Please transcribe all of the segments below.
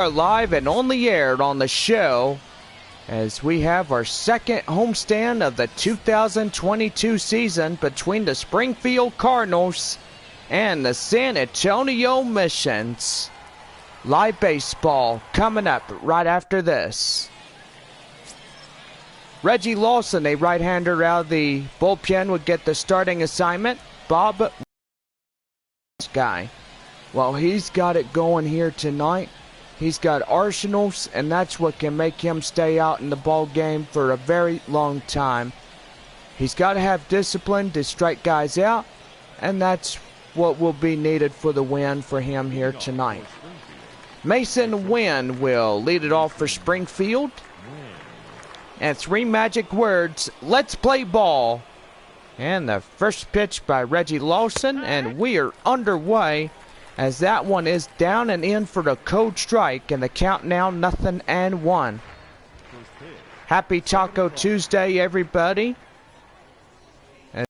Are live and on the air on the show as we have our second homestand of the 2022 season between the Springfield Cardinals and the San Antonio Missions. Live baseball coming up right after this. Reggie Lawson, a right-hander out of the bullpen, would get the starting assignment. Bob, this guy, well, he's got it going here tonight. He's got arsenals, and that's what can make him stay out in the ball game for a very long time. He's got to have discipline to strike guys out, and that's what will be needed for the win for him here tonight. Mason Wynn will lead it off for Springfield. And three magic words, let's play ball. And the first pitch by Reggie Lawson, and we are underway as that one is down and in for the code strike, and the count now 0-1. Happy Taco Tuesday, everybody. And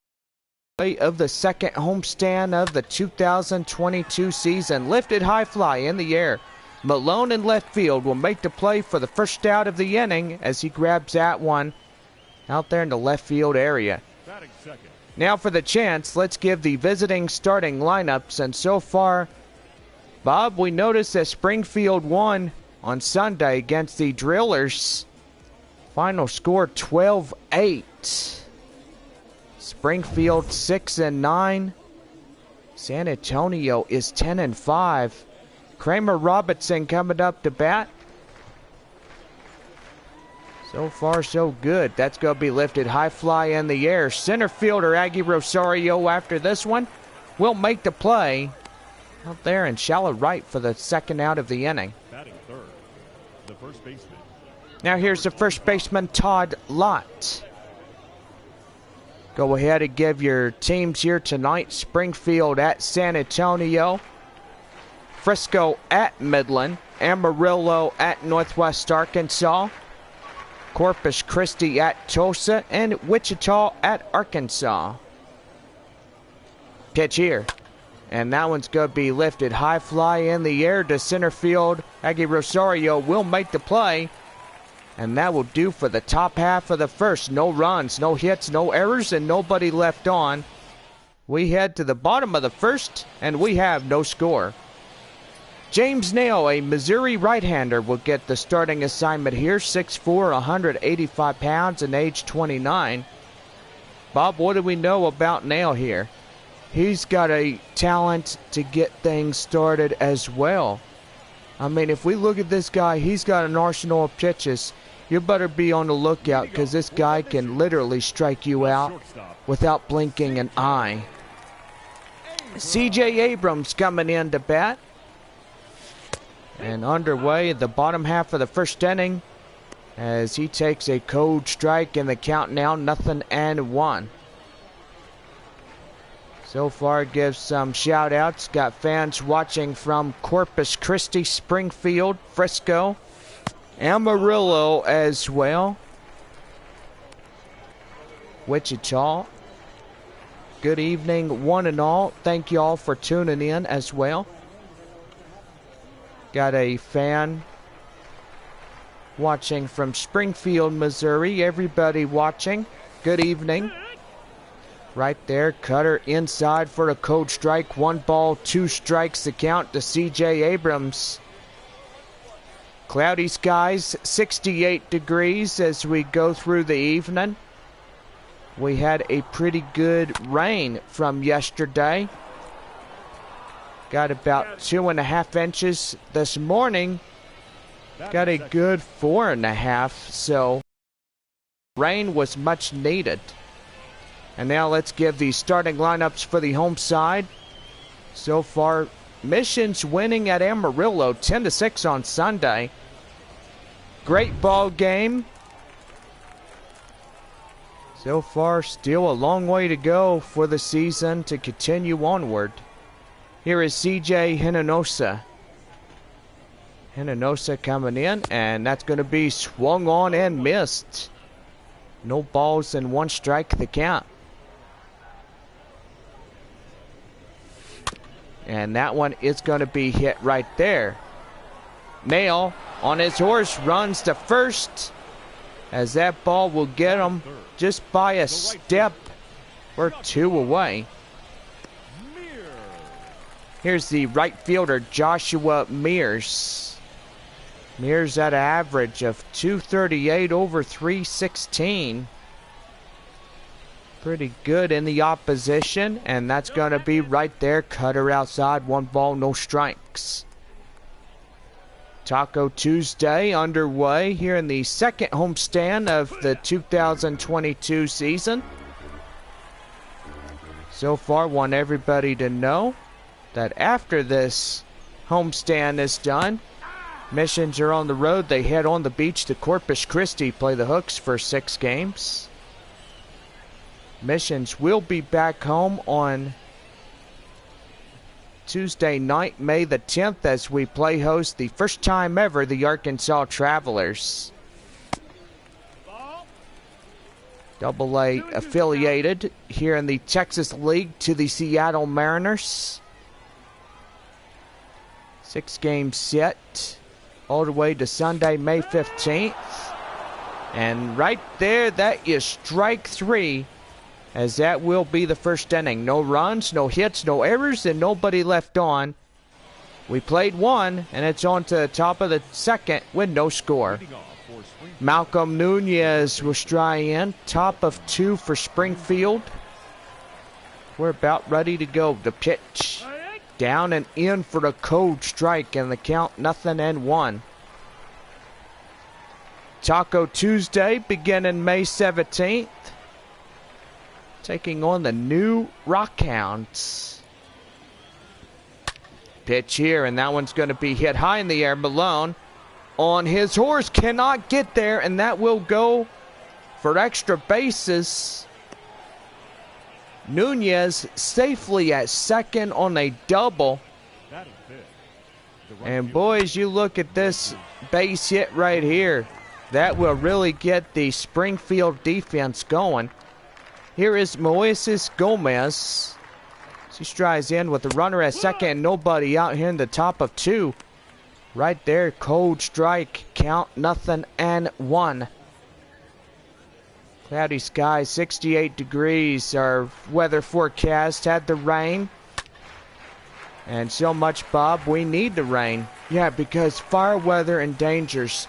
of the second homestand of the 2022 season, lifted high fly in the air. Malone in left field will make the play for the first out of the inning as he grabs that one out there in the left field area. Now for the chance, let's give the visiting starting lineups. And so far, Bob, we noticed that Springfield won on Sunday against the Drillers. Final score 12-8. Springfield 6-9. San Antonio is 10-5. Kramer Robertson coming up to bat. So far, so good. That's going to be lifted high fly in the air. Center fielder Aggie Rosario after this one will make the play out there in shallow right for the second out of the inning. Batting third, the first baseman. Now here's the first baseman, Todd Lott. Go ahead and give your teams here tonight. Springfield at San Antonio. Frisco at Midland. Amarillo at Northwest Arkansas. Corpus Christi at Tulsa. And Wichita at Arkansas. Pitch here. And that one's going to be lifted high fly in the air to center field. Aggie Rosario will make the play. And that will do for the top half of the first. No runs, no hits, no errors, and nobody left on. We head to the bottom of the first, and we have no score. James Nail, a Missouri right-hander, will get the starting assignment here. 6'4", 185 pounds, and age 29. Bob, what do we know about Nail here? He's got a talent to get things started as well. I mean, if we look at this guy, he's got an arsenal of pitches. You better be on the lookout because this guy can literally strike you out without blinking an eye. C.J. Abrams coming in to bat. And underway at the bottom half of the first inning as he takes a cold strike, and the count now 0-1. So far, gives some shout outs. Got fans watching from Corpus Christi, Springfield, Frisco, Amarillo as well. Wichita. Good evening, one and all. Thank you all for tuning in as well. Got a fan watching from Springfield, Missouri. Everybody watching, good evening. Right there, cutter inside for a cold strike. 1 ball, 2 strikes the count to C.J. Abrams. Cloudy skies, 68 degrees as we go through the evening. We had a pretty good rain from yesterday. Got about 2.5 inches this morning. Got a good 4.5, so rain was much needed. And now let's give the starting lineups for the home side. So far, Missions winning at Amarillo 10-6 on Sunday. Great ball game. So far, still a long way to go for the season to continue onward. Here is C.J. Hinojosa. Hinojosa coming in, and that's going to be swung on and missed. No balls and 1 strike the count. And that one is going to be hit right there. Mail on his horse runs to first, as that ball will get him just by a step or two away. Here's the right fielder, Joshua Mears. Mears at an average of 238 over 316. Pretty good in the opposition, and that's going to be right there. Cutter outside, 1 ball, no strikes. Taco Tuesday underway here in the second homestand of the 2022 season. So far, want everybody to know that after this homestand is done, Missions are on the road. They head on the beach to Corpus Christi, play the Hooks for 6 games. Missions will be back home on Tuesday night, May the 10th, as we play host the first time ever the Arkansas Travelers. AA affiliated here in the Texas League to the Seattle Mariners. 6-game set all the way to Sunday, May 15th. And right there, that is strike 3, as that will be the first inning. No runs, no hits, no errors, and nobody left on. We played 1, and it's on to the top of the second with no score. Malcolm Nunez will strike in, top of 2 for Springfield. We're about ready to go. The pitch down and in for the cold strike, and the count 0-1. Taco Tuesday beginning May 17th. Taking on the new Rockhounds. Pitch here, and that one's going to be hit high in the air. Malone on his horse cannot get there, and that will go for extra bases. Nunez safely at second on a double. And boys, you look at this base hit right here. That will really get the Springfield defense going. Here is Moises Gomez. She strides in with the runner at second and nobody out here in the top of 2. Right there, cold strike, count 0-1. Cloudy skies, 68 degrees. Our weather forecast had the rain. And so much, Bob, we need the rain. Yeah, because fire weather and dangers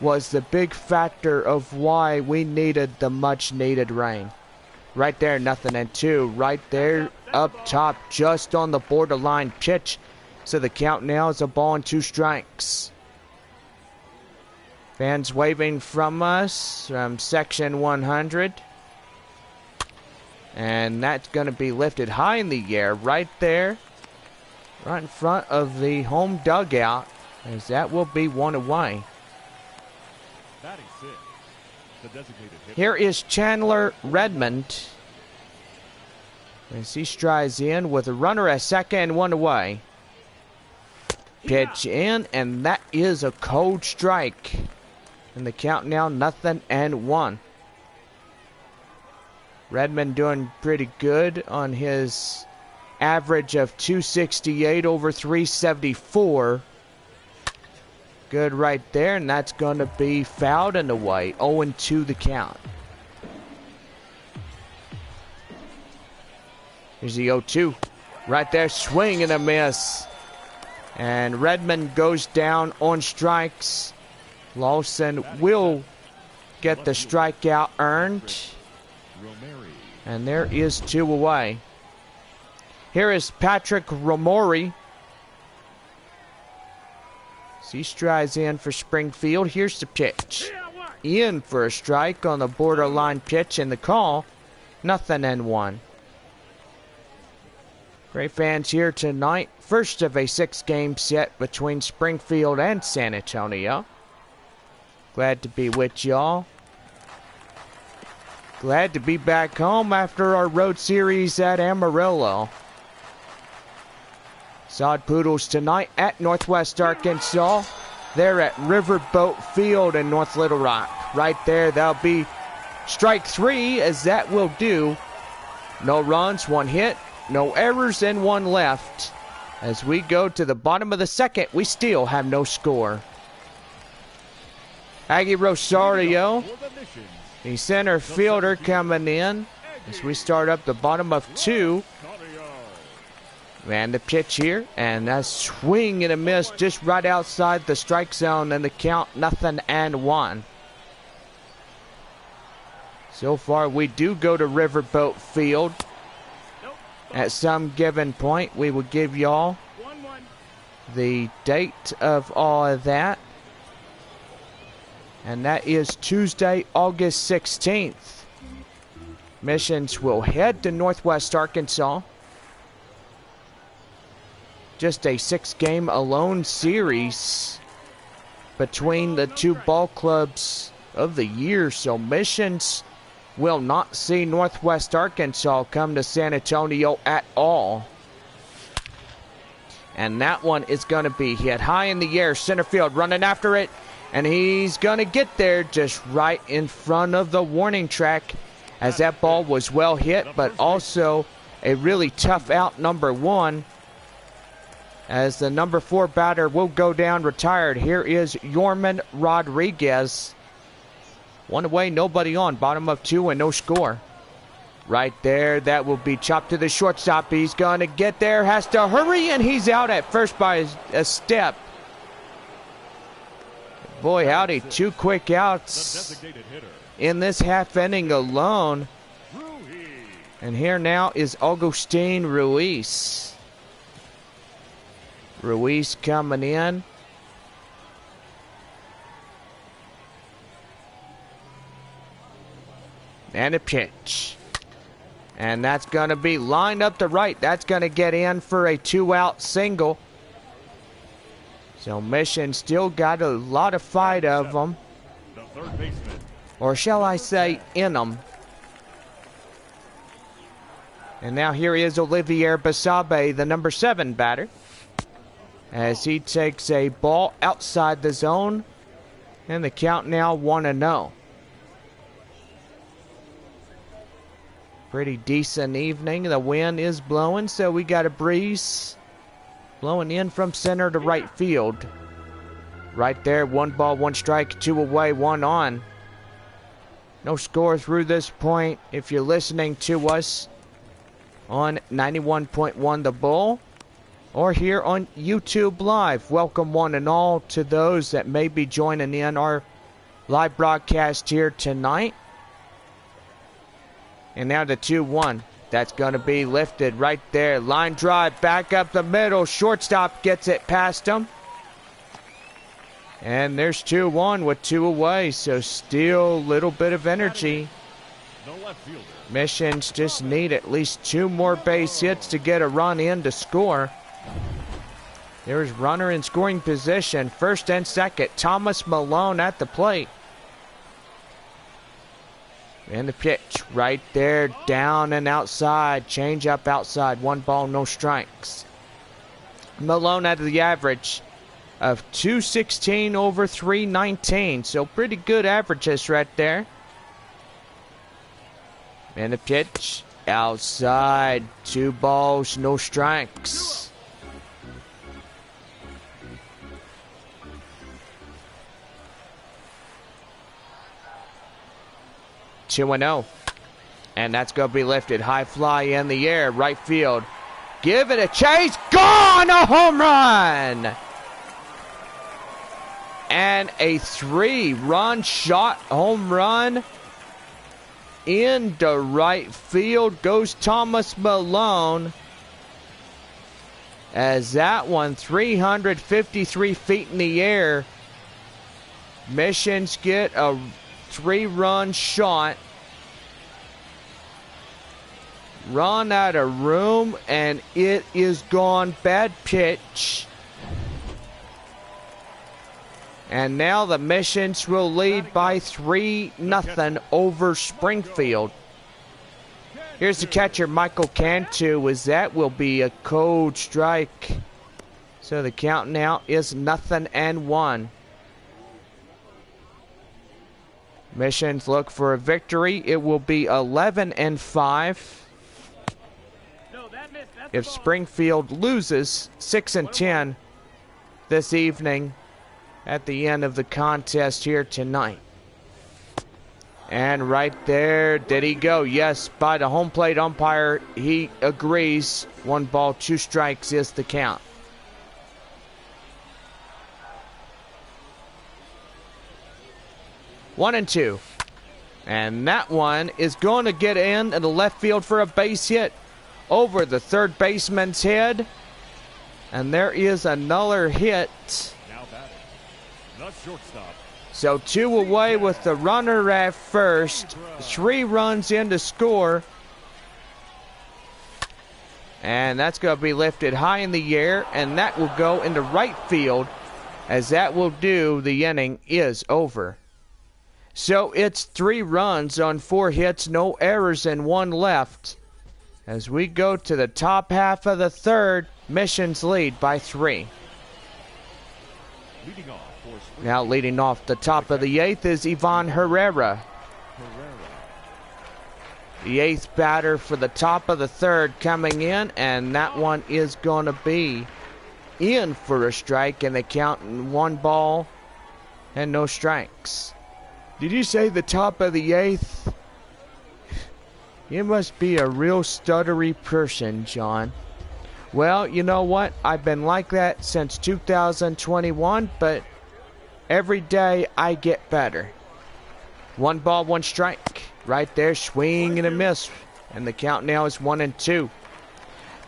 was the big factor of why we needed the much needed rain. Right there, 0-2. Right there, up top, just on the borderline pitch. So the count now is a ball and 2 strikes. Fans waving from us from section 100. And that's going to be lifted high in the air right there. Right in front of the home dugout. As that will be 1 away. Here is Chandler Redmond. As he strides in with a runner at second and 1 away. Pitch in, and that is a cold strike. And the count now 0-1. Redmond doing pretty good on his average of 268 over 374. Good right there, and that's going to be fouled and away. 0-2 the count. Here's the 0-2. Right there, swing and a miss. And Redmond goes down on strikes. Lawson will get the strikeout earned. And there is 2 away. Here is Patrick Romori. He strides in for Springfield. Here's the pitch. In for a strike on the borderline pitch, and the call 0-1. Great fans here tonight. First of a 6-game set between Springfield and San Antonio. Glad to be with y'all. Glad to be back home after our road series at Amarillo. Sod Poodles tonight at Northwest Arkansas. They're at Riverboat Field in North Little Rock. Right there, that'll be strike 3, as that will do. No runs, 1 hit, no errors, and 1 left. As we go to the bottom of the second, we still have no score. Aggie Rosario, the center fielder, coming in as we start up the bottom of 2. And the pitch here, and a swing and a miss just right outside the strike zone, and the count 0-1. So far, we do go to Riverboat Field. At some given point, we will give y'all the date of all of that. And that is Tuesday, August 16th. Missions will head to Northwest Arkansas. Just a 6-game alone series between the 2 ball clubs of the year. So Missions will not see Northwest Arkansas come to San Antonio at all. And that one is going to be hit high in the air. Center field running after it. And he's going to get there just right in front of the warning track, as that ball was well hit, but also a really tough out, number 1. As the number 4 batter will go down retired. Here is Yorman Rodriguez. 1 away, nobody on. Bottom of 2 and no score. Right there, that will be chopped to the shortstop. He's going to get there, has to hurry, and he's out at first by a step. Boy, howdy, 2 quick outs in this half inning alone. And here now is Augustin Ruiz. Ruiz coming in. And a pitch. And that's going to be lined up to right. That's going to get in for a 2-out single. So Mission still got a lot of fight of them. Or shall I say, in them. And now here is Olivier Basabe, the number 7 batter, as he takes a ball outside the zone. And the count now 1-0. Pretty decent evening. The wind is blowing, so we got a breeze blowing in from center to right field. Right there, 1 ball, 1 strike, 2 away, 1 on. No score through this point. If you're listening to us on 91.1 The Bull or here on YouTube Live, welcome one and all to those that may be joining in our live broadcast here tonight. And now the 2-1. That's going to be lifted right there. Line drive back up the middle. Shortstop gets it past him. And there's 2-1 with 2 away. So still a little bit of energy. Missions just need at least 2 more base hits to get a run in to score. There's runner in scoring position. First and second. Thomas Malone at the plate. And the pitch right there, down and outside. Change up outside. 1 ball, no strikes. Malone at the average of 216 over 319. So pretty good averages right there. And the pitch outside. 2 balls, no strikes. (2-0). And that's going to be lifted. High fly in the air. Right field. Give it a chase. Gone! A home run! And a 3-run shot home run into right field goes Thomas Malone. As that one, 353 feet in the air. Missions get a 3-run shot. Run out of room, and it is gone. Bad pitch. And now the Missions will lead by 3-0 over Springfield. Here's the catcher, Michael Cantu, as that will be a cold strike. So the count now is 0-1. Missions look for a victory. It will be 11-5. if Springfield loses 6-10 this evening at the end of the contest here tonight. And right there, did he go? Yes, by the home plate umpire, he agrees. 1 ball, 2 strikes is the count. One and two. And that one is going to get in the left field for a base hit over the third baseman's head. And there is another hit. Now batting, the shortstop. So 2 away with the runner at first. 3 runs in to score. And that's going to be lifted high in the air. And that will go into right field. As that will do, the inning is over. So it's 3 runs on 4 hits, no errors, and 1 left. As we go to the top half of the third, Missions lead by 3. Leading off for Now leading off the top of the 8th is Yvonne Herrera. The 8th batter for the top of the third coming in, and that one is going to be in for a strike, and they count 1 ball and no strikes. Did you say the top of the 8th? You must be a real stuttery person, John. Well, you know what? I've been like that since 2021, but every day I get better. 1 ball, 1 strike. Right there, swing and a miss. And the count now is 1 and 2.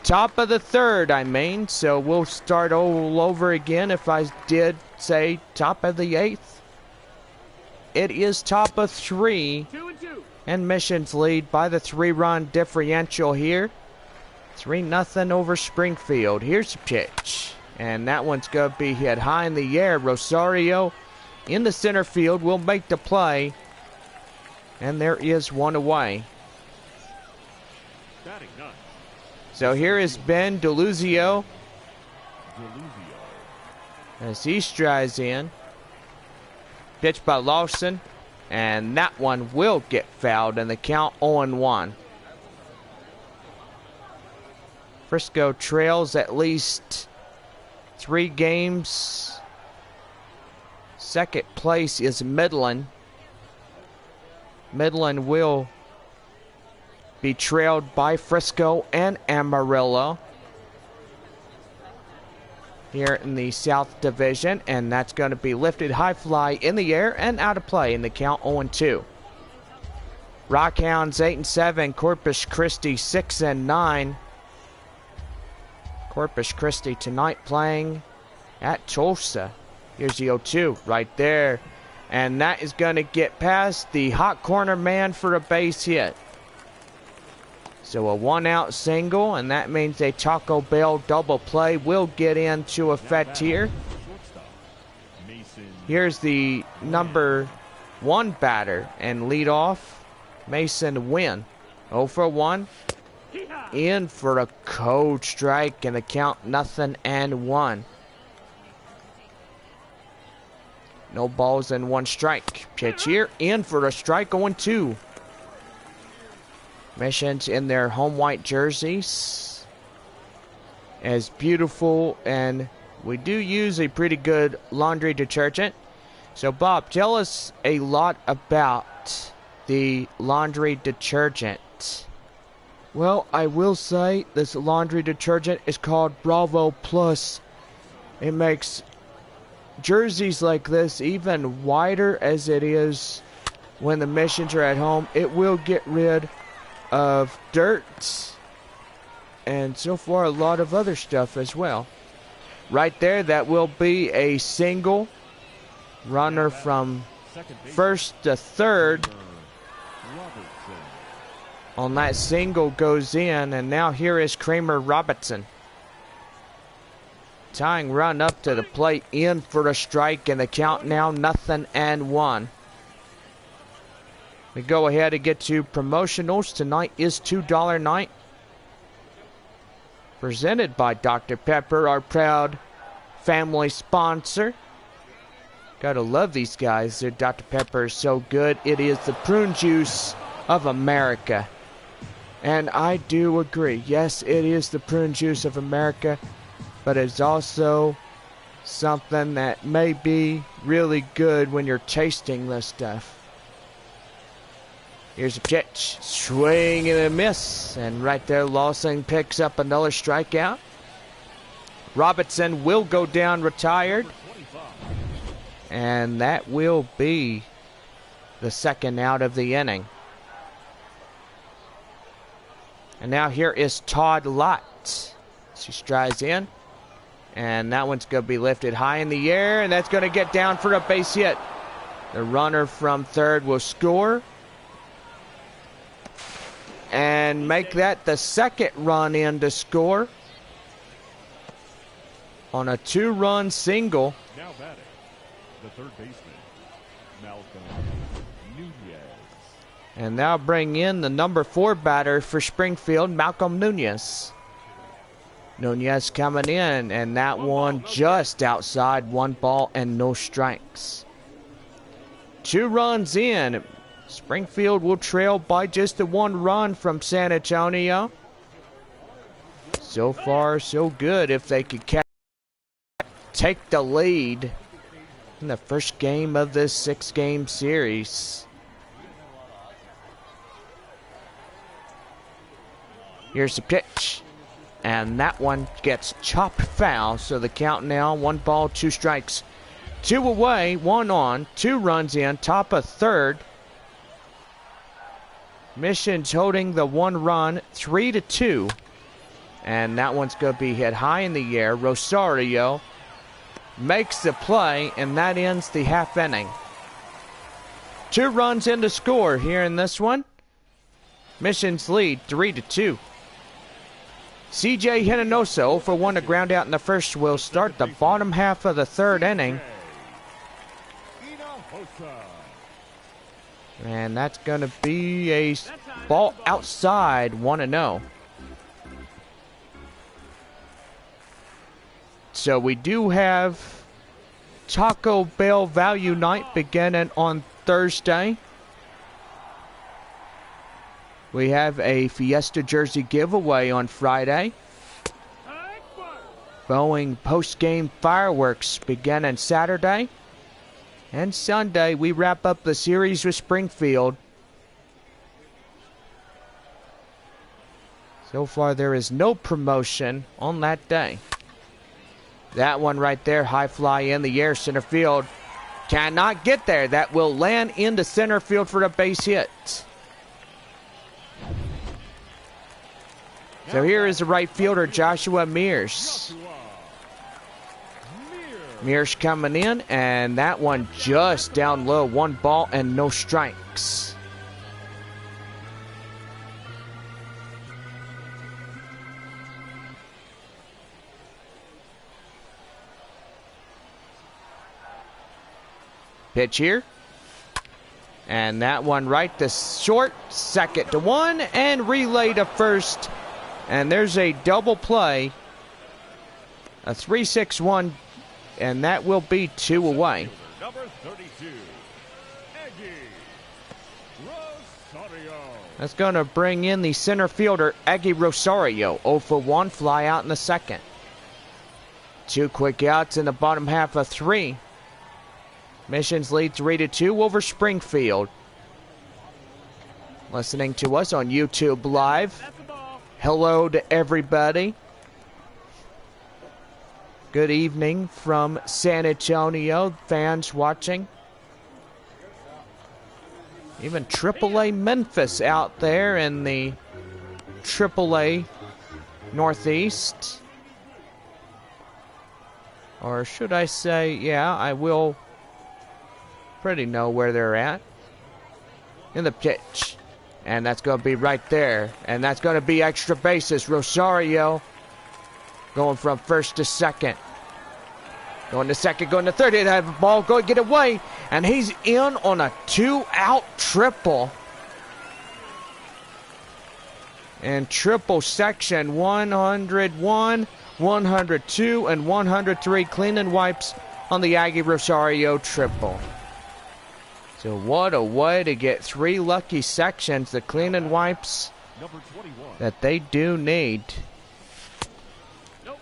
Top of the third, I mean. So we'll start all over again if I did say top of the 8th. It is top of 3. 2 and 2. And Missions lead by the 3-run differential here. 3-0 over Springfield. Here's a pitch. And that one's going to be hit high in the air. Rosario in the center field will make the play. And there is 1 away. batting 9. So here is Ben DeLuzio as he strides in. Pitch by Lawson. And that one will get fouled and the count 0-1. Frisco trails at least 3 games. Second place is Midland. Midland will be trailed by Frisco and Amarillo here in the South Division, and that's going to be lifted high fly in the air and out of play in the count 0-2. Rockhounds 8-7, Corpus Christi 6-9. Corpus Christi tonight playing at Tulsa. Here's the 0-2 right there. And that is going to get past the hot corner man for a base hit. So a 1-out single, and that means a Taco Bell double play will get into effect here. Here's the number 1 batter and lead off Mason Wynn. 0 for 1. In for a cold strike and the count 0-1. No balls and 1 strike. Pitch here, in for a strike, 0-2. Missions in their home white jerseys. As beautiful, and we do use a pretty good laundry detergent. So Bob, tell us a lot about the laundry detergent. Well, I will say this laundry detergent is called Bravo Plus. It makes jerseys like this even whiter as it is when the Missions are at home. It will get rid of dirt and so far a lot of other stuff as well. Right there, that will be a single. Runner from first to third on that single goes in, and now here is Kramer Robertson. Tying run up to the plate, in for a strike, and the count now 0-1. We go ahead and get to promotionals. Tonight is $2 night. Presented by Dr. Pepper, our proud family sponsor. Gotta love these guys. Their Dr. Pepper is so good. It is the prune juice of America. And I do agree. Yes, it is the prune juice of America, but it's also something that may be really good when you're tasting this stuff. Here's a pitch. Swing and a miss. And right there, Lawson picks up another strikeout. Robinson will go down retired. And that will be the second out of the inning. And now here is Todd Lott. She strides in. And that one's going to be lifted high in the air. And that's going to get down for a base hit. The runner from third will score. And make that the second run in to score. On a 2-run single. Now batting, the third baseman, Malone. And now bring in the number 4 batter for Springfield, Malcolm Nunez. Nunez coming in, and that one just outside, 1 ball and no strikes. 2 runs in. Springfield will trail by just the 1 run from San Antonio. So far, so good if they could take the lead in the first game of this 6-game series. Here's the pitch. And that one gets chopped foul. So the count now, 1 ball, 2 strikes. 2 away, 1 on, 2 runs in, top of third. Mission's holding the 1 run, 3-2. And that one's going to be hit high in the air. Rosario makes the play, and that ends the half inning. 2 runs in to score here in this one. Mission's lead, 3-2. CJ Hinojosa 0 for 1 to ground out in the first will start the bottom half of the third inning. And that's going to be a ball outside, 1-0. So we do have Taco Bell Value Night beginning on Thursday. We have a Fiesta jersey giveaway on Friday. Boeing post-game fireworks beginning Saturday. And Sunday, we wrap up the series with Springfield. So far, there is no promotion on that day. That one right there, high fly in the air, center field. Cannot get there. That will land into center field for a base hit. So here is the right fielder, Joshua Mears. Mears coming in, and that one just down low. 1 ball and no strikes. Pitch here. And that one right to short, 2nd to 1, and relay to first. And there's a double play. A 3-6-1, and that will be 2 away. Number 32, Rosario. That's going to bring in the center fielder, Aggie Rosario. 0 for 1, fly out in the second. 2 quick outs in the bottom half of 3. Missions lead 3-2 over Springfield. Listening to us on YouTube Live. Hello to everybody. Good evening from San Antonio, fans watching. Even AAA Memphis out there in the AAA Northeast. Or should I say, yeah, I will pretty know where they're at. In the pitch. And that's going to be right there. And that's going to be extra bases. Rosario going from first to second. Going to second, going to third. He'd have a ball, go get away. And he's in on a 2-out triple. And triple section 101, 102, and 103. Clean and wipes on the Aggie Rosario triple. So what a way to get 3 lucky sections. The clean and wipes Number 21. that they do need.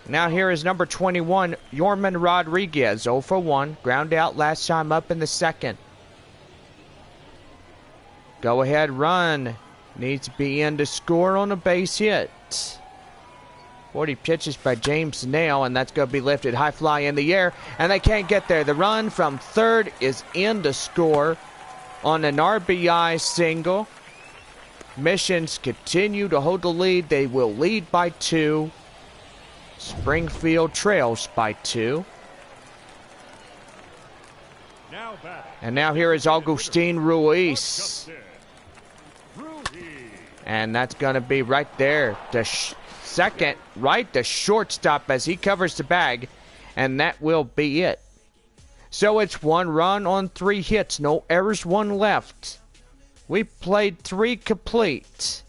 Now here is number 21, Yorman Rodriguez, 0 for 1. Ground out last time up in the second. Go ahead run. Needs to be in to score on a base hit. 40 pitches by James Nail, and that's going to be lifted high fly in the air, and they can't get there. The run from third is in to score on an RBI single. Missions continue to hold the lead. They will lead by 2. Springfield trails by 2. And now here is Augustin Ruiz. And that's going to be right there. The second, right, the shortstop as he covers the bag. And that will be it. So it's 1 run on 3 hits. No errors, 1 left. We played 3 complete.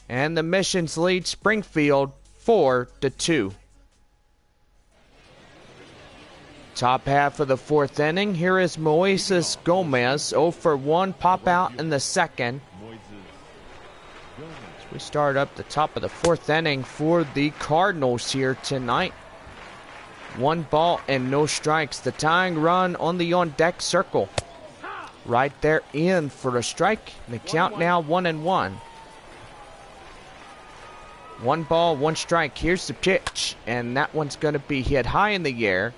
And the Missions lead Springfield 4-2. Top half of the 4th inning. Here is Moises Gomez, 0 for 1. Pop out in the second. As we start up the top of the 4th inning for the Cardinals here tonight. 1 ball and no strikes. The tying run on the on-deck circle. Right there in for a strike. The count now 1-1. 1 ball, 1 strike. Here's the pitch. And that one's going to be hit high in the air.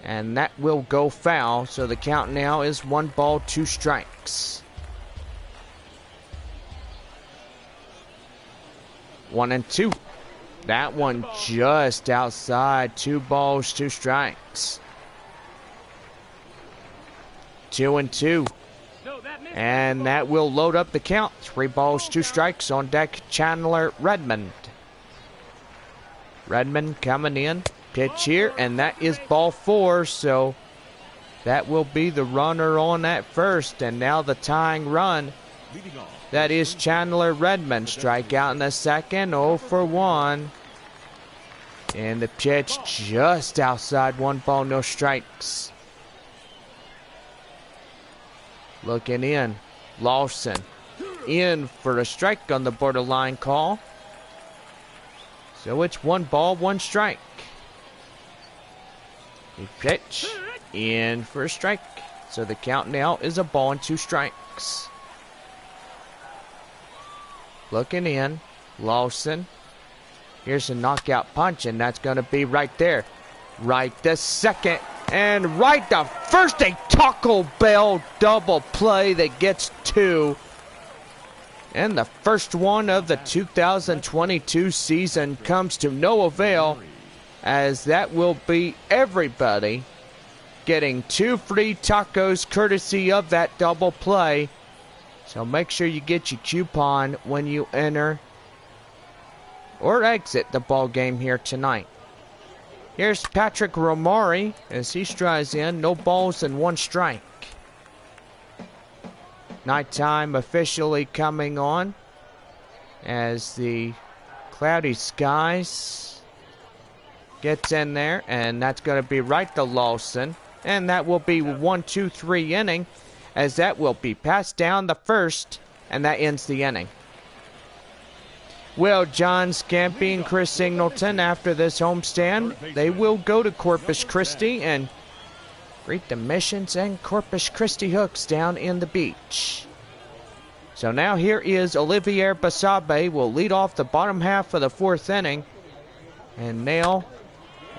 And that will go foul. So the count now is 1 ball, 2 strikes. 1-2. That one just outside. 2 balls, 2 strikes. 2-2. And that will load up the count. 3 balls, 2 strikes on deck. Chandler Redmond. Redmond coming in. Pitch here, and that is ball 4, so that will be the runner on at first. And now the tying run, that is Chandler Redmond. Strikeout in the second, 0 for 1. And the pitch just outside, 1 ball, no strikes. Looking in, Lawson in for a strike on the borderline call. So it's 1 ball, 1 strike. The pitch in for a strike. So the count now is 1 ball and 2 strikes. Looking in, Lawson. Here's a knockout punch, and that's going to be right there. Right the second, and right the first. A Taco Bell double play that gets 2. And the first one of the 2022 season comes to no avail, as that will be everybody getting 2 free tacos courtesy of that double play. So make sure you get your coupon when you enter or exit the ball game here tonight. Here's Patrick Romari as he strides in. No balls and 1 strike. Nighttime officially coming on as the cloudy skies gets in there, and that's going to be right to Lawson. And that will be 1-2-3 inning, as that will be passed down the first, and that ends the inning. Well, John Scampy and Chris Singleton, after this homestand, they will go to Corpus Christi and greet the Missions and Corpus Christi Hooks down in the beach. So now here is Olivier Basabe will lead off the bottom half of the 4th inning. And nail,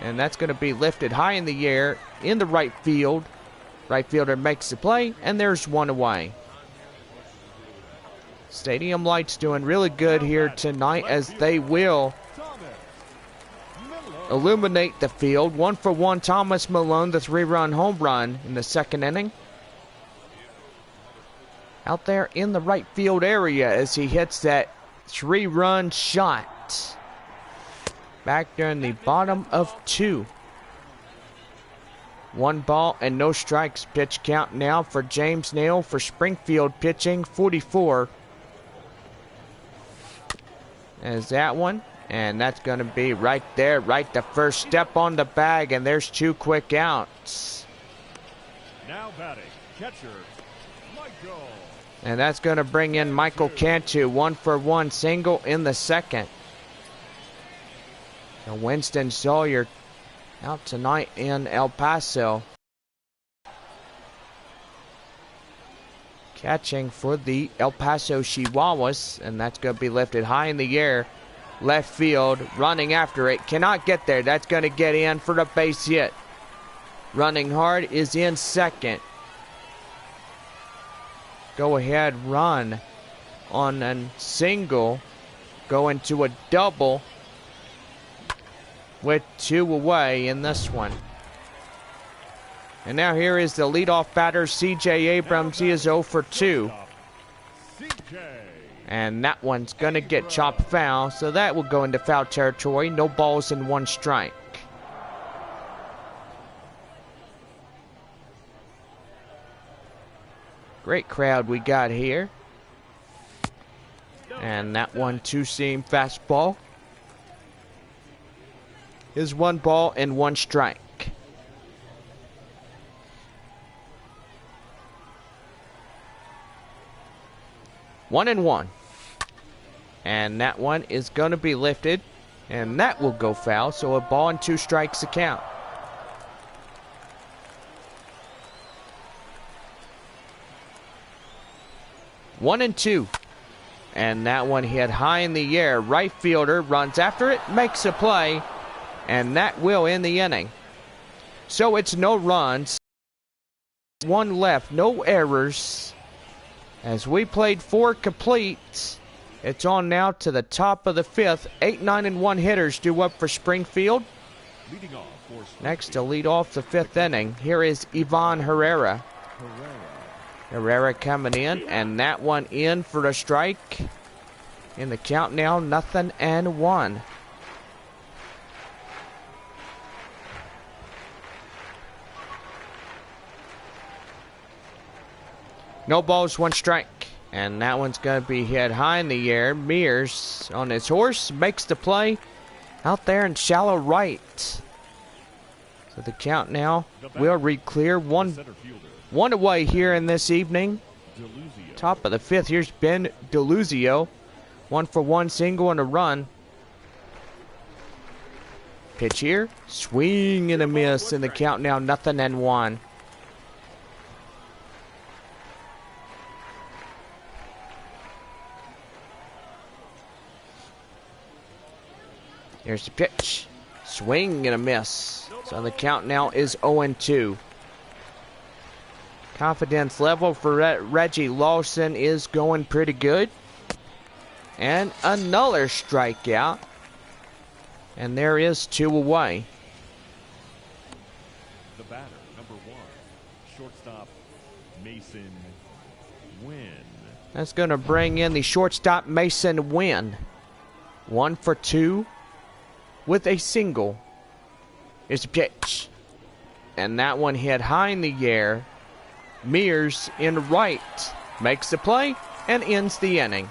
and that's going to be lifted high in the air in the right field. Right fielder makes the play, and there's 1 away. Stadium lights doing really good here tonight, as they will illuminate the field. 1 for 1, Thomas Malone, the 3-run home run in the 2nd inning. Out there in the right field area as he hits that 3-run shot. Back there in the bottom of 2. 1 ball and no strikes. Pitch count now for James Nail for Springfield pitching 44. There's that one. And that's going to be right there, right the first step on the bag, and there's 2 quick outs. Now batting, catcher, Michael. And that's going to bring in Michael Cantu, 1-for-1 single in the second. And Winston Sawyer out tonight in El Paso. Catching for the El Paso Chihuahuas, and that's going to be lifted high in the air. Left field, running after it. Cannot get there. That's going to get in for the base hit. Running hard is in second. Go ahead run on a single. Go into a double with 2 away in this one. And now here is the leadoff batter, C.J. Abrams. He is 0 for 2. And that one's going to get chopped foul, so that will go into foul territory. No balls and 1 strike. Great crowd we got here. And that one, 2-seam fastball is 1 ball and 1 strike. 1-1. And that one is going to be lifted. And that will go foul. So a ball and 2 strikes to count. One and 2. And that one hit high in the air. Right fielder runs after it, makes a play. And that will end the inning. So it's no runs. 1 left. No errors. As we played 4 complete, it's on now to the top of the 5th. 8, 9, and 1 hitters due up for Springfield. Next to lead off the 5th inning, here is Yvonne Herrera. Herrera coming in, and that one in for a strike. In the count now, 0-1. No balls, 1 strike. And that one's going to be hit high in the air. Mears on his horse makes the play out there in shallow right. So the count now will read clear. One away here in this evening. Top of the 5th. Here's Ben DeLuzio. 1-for-1 single and a run. Pitch here. Swing and a miss. In the count now, 0-1. Here's the pitch. Swing and a miss. So the count now is 0-2. Confidence level for Reggie Lawson is going pretty good. And another strikeout. And there is 2 away. The batter, number 1, shortstop Mason Wynn. That's going to bring in the shortstop Mason Wynn. 1 for 2 with a single. Here's the pitch. And that one hit high in the air. Mears in right makes the play and ends the inning.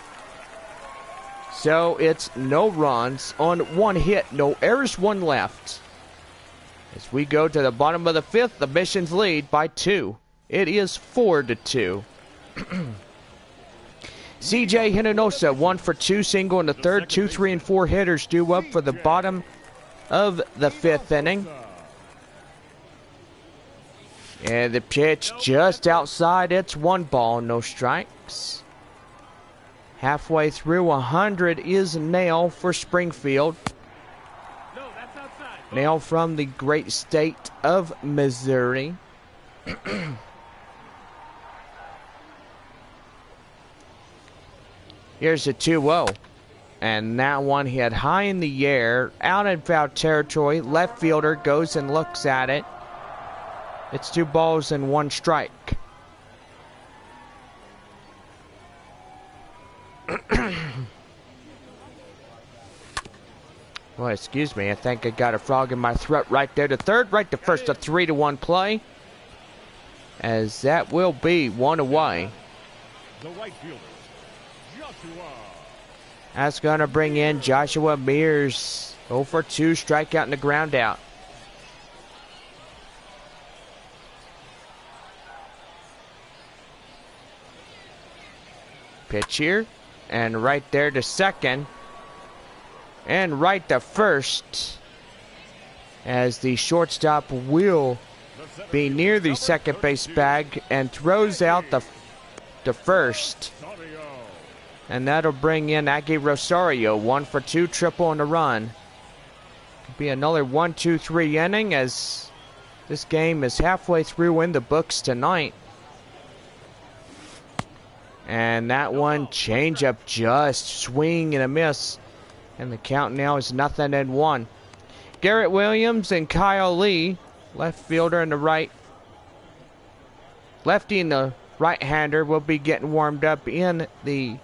So it's no runs on 1 hit, no errors, 1 left. As we go to the bottom of the 5th, the Missions lead by 2. It is 4-2. CJ Hinojosa, 1 for 2 single in the 3rd. 2, 3, and 4 hitters due up for the bottom of the 5th inning. And the pitch just outside. It's 1 ball, no strikes. Halfway through 100 is Nail for Springfield. Nail from the great state of Missouri. Here's a 2-0. And that one hit high in the air, out in foul territory. Left fielder goes and looks at it. It's 2 balls and 1 strike. Well, excuse me. I think I got a frog in my throat right there to 3rd. Right to first, a 3-1 play. As that will be 1 away. The right fielder, Joshua. That's going to bring in Joshua Mears. 0 for 2, strikeout and a ground out. Pitch here. And right there to second. And right to first. As the shortstop will be near the second base bag and throws out the first. And that'll bring in Aggie Rosario. 1 for 2, triple on the run. Could be another 1-2-3 inning as this game is halfway through in the books tonight. And that one, changeup, just swing and a miss. And the count now is 0-1. Garrett Williams and Kyle Lee, left fielder and the right. Lefty and the right-hander will be getting warmed up in the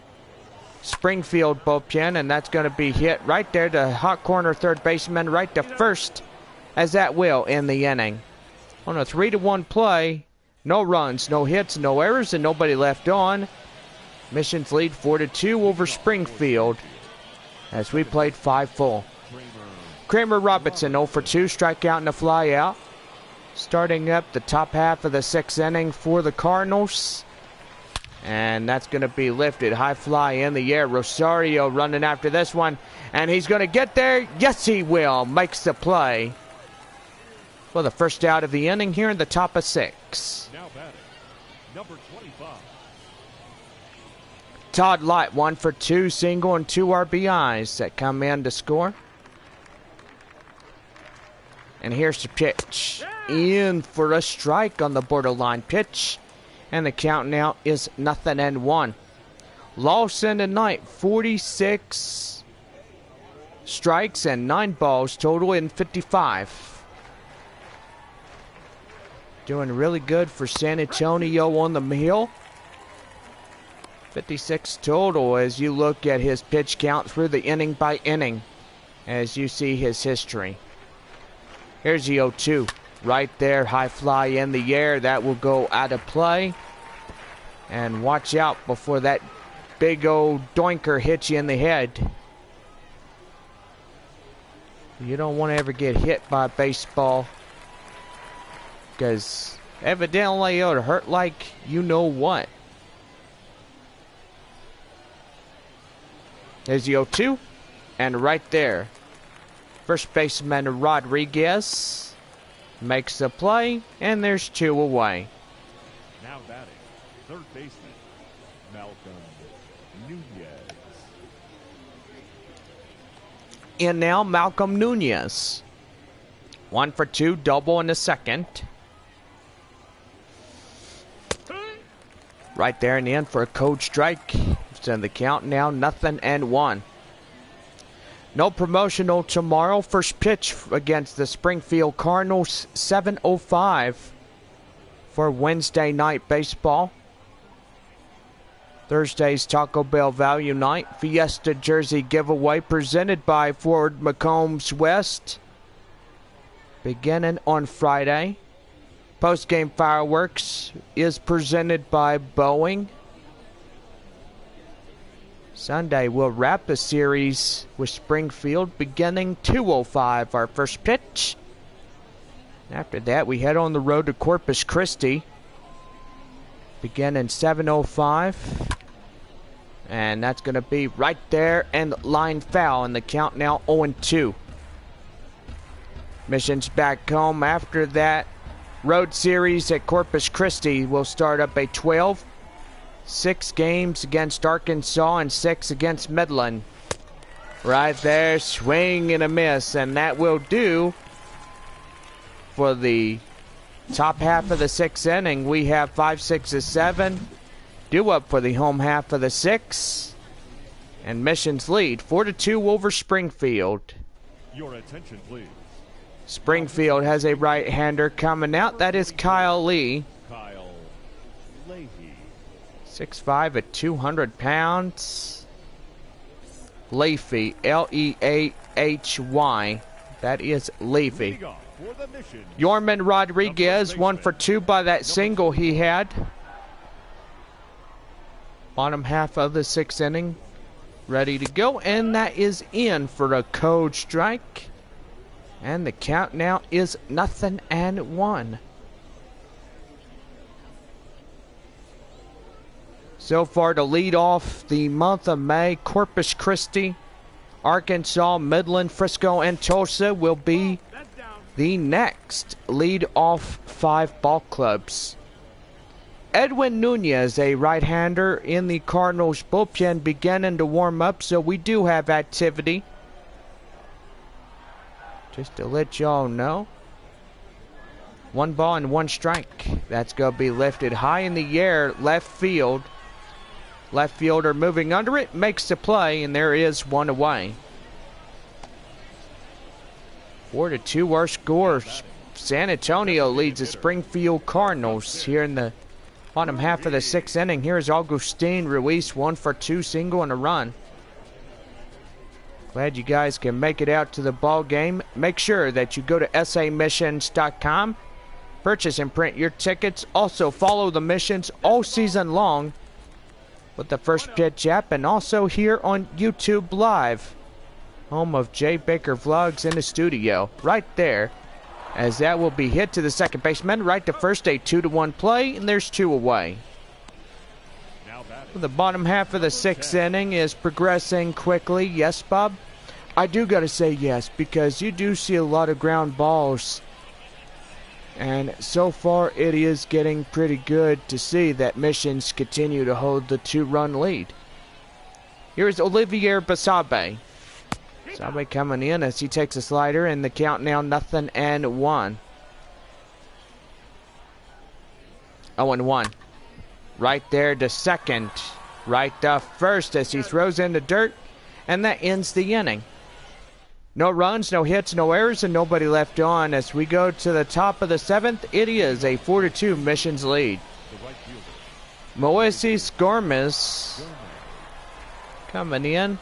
Springfield bullpen, and that's going to be hit right there to hot corner third baseman, right to first, as that will end the inning. On a 3-1 play, no runs, no hits, no errors, and nobody left on. Missions lead 4-2 over Springfield as we played 5 full. Kramer Robinson 0 for 2, strikeout and a fly out. Starting up the top half of the 6th inning for the Cardinals. And that's going to be lifted. High fly in the air. Rosario running after this one. And he's going to get there. Yes, he will. Makes the play. For the first out of the inning here in the top of 6. Now batting, number 25. Todd Light 1 for 2, single and 2 RBIs that come in to score. And here's the pitch. In for a strike on the borderline pitch. And the count now is 0-1. Lawson tonight, 46 strikes and 9 balls total in 55. Doing really good for San Antonio on the hill. 56 total as you look at his pitch count through the inning by inning. As you see his history. Here's the 0-2. Right there, high fly in the air. That will go out of play. And watch out before that big old doinker hits you in the head. You don't want to ever get hit by a baseball. Because evidently it'll hurt like you know what. There's the 0-2. And right there, first baseman Rodriguez makes the play, and there's 2 away. Now batting, third baseman, Malcolm Nunez. In now, Malcolm Nunez. 1 for 2, double in the second. Right there in the end for a cold strike. Send the count now 0-1. No promotional tomorrow. First pitch against the Springfield Cardinals, 7:05 for Wednesday night baseball. Thursday's Taco Bell Value Night. Fiesta Jersey giveaway presented by Ford McCombs West. Beginning on Friday. Post-game fireworks is presented by Boeing. Sunday, we'll wrap the series with Springfield beginning 2:05, our first pitch. After that, we head on the road to Corpus Christi, beginning 7:05. And that's going to be right there and line foul, and the count now 0-2. Missions back home after that road series at Corpus Christi will start up a 12. 6 games against Arkansas and 6 against Midland. Right there, swing and a miss, and that will do for the top half of the 6th inning. We have 5, 6, and 7 due up for the home half of the 6th, and Missions lead 4-2 over Springfield. Your attention, please. Springfield has a right-hander coming out. That is Kyle Lee. Kyle Leahy. 6'5" at 200 pounds. Leafy, Leahy. That is Leafy. Yorman Rodriguez, 1 for 2 by that single he had. Bottom half of the 6th inning. Ready to go, and that is in for a cold strike. And the count now is 0-1. So far to lead off the month of May, Corpus Christi, Arkansas, Midland, Frisco, and Tulsa will be the next lead off 5 ball clubs. Edwin Nunez, a right-hander in the Cardinals bullpen, beginning to warm up, so we do have activity. Just to let y'all know. 1 ball and 1 strike. That's going to be lifted high in the air, left field. Left fielder moving under it, makes the play, and there is 1 away. 4-2 our scores. San Antonio leads the Springfield Cardinals here in the bottom half of the 6th inning. Here's Augustin Ruiz, 1 for 2, single and a run. Glad you guys can make it out to the ball game. Make sure that you go to samissions.com, purchase and print your tickets. Also follow the missions all season long with the First Pitch app, and also here on YouTube Live, home of JBakerVlogs in the studio, right there. As that will be hit to the second baseman, right to first, a 2-1 play, and there's 2 away. The bottom half of the 6th inning is progressing quickly. Yes, Bob? I do got to say yes, because you do see a lot of ground balls. And so far, it is getting pretty good to see that Missions continue to hold the 2-run lead. Here's Olivier Basabe. Basabe coming in as he takes a slider, and the count now 0-1. 0-1. Right there to second. Right to first as he throws in the dirt, and that ends the inning. No runs, no hits, no errors, and nobody left on. As we go to the top of the 7th, it is a 4-2 Missions lead. Moises Gormes coming in.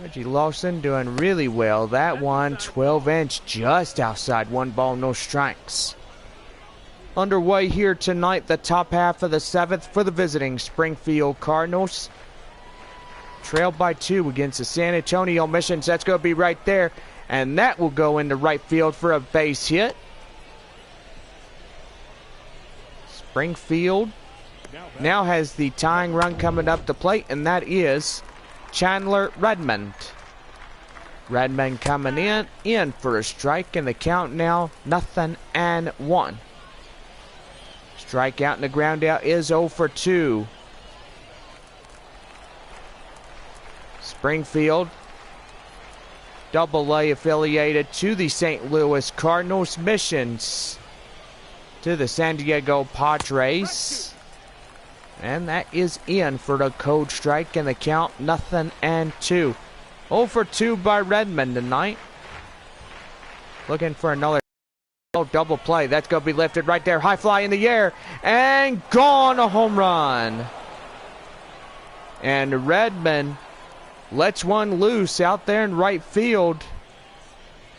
Reggie Lawson doing really well. That one, 12-inch, just outside. 1 ball, no strikes. Underway here tonight, the top half of the 7th for the visiting Springfield Cardinals. Trailed by 2 against the San Antonio Missions. That's going to be right there. And that will go into right field for a base hit. Springfield now has the tying run coming up the plate, and that is Chandler Redmond. Redmond coming in for a strike, and the count now 0-1. Strikeout and the ground out is 0 for 2. Springfield, AA affiliated to the St. Louis Cardinals. Missions to the San Diego Padres. And that is in for the cold strike, and the count 0-2. 0 for 2 by Redmond tonight. Looking for another double play. That's going to be lifted right there. High fly in the air, and gone, a home run. And Redmond lets one loose out there in right field.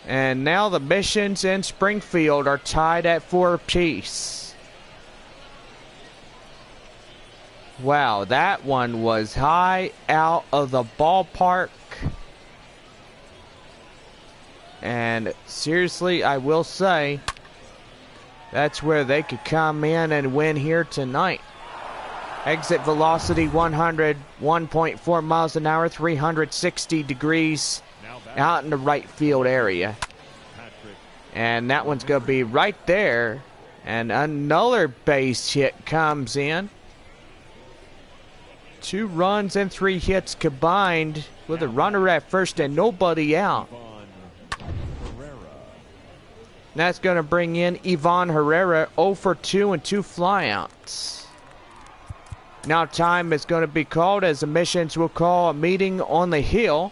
And now the Missions and Springfield are tied at 4 apiece. Wow, that one was high out of the ballpark. And seriously, I will say, that's where they could come in and win here tonight. Exit velocity 101.4 miles an hour, 360 degrees out in the right field area. And that one's going to be right there. And another base hit comes in. 2 runs and 3 hits combined with a runner at first and nobody out. That's going to bring in Yvonne Herrera, 0 for 2 and 2 flyouts. Now time is going to be called as the Missions will call a meeting on the hill.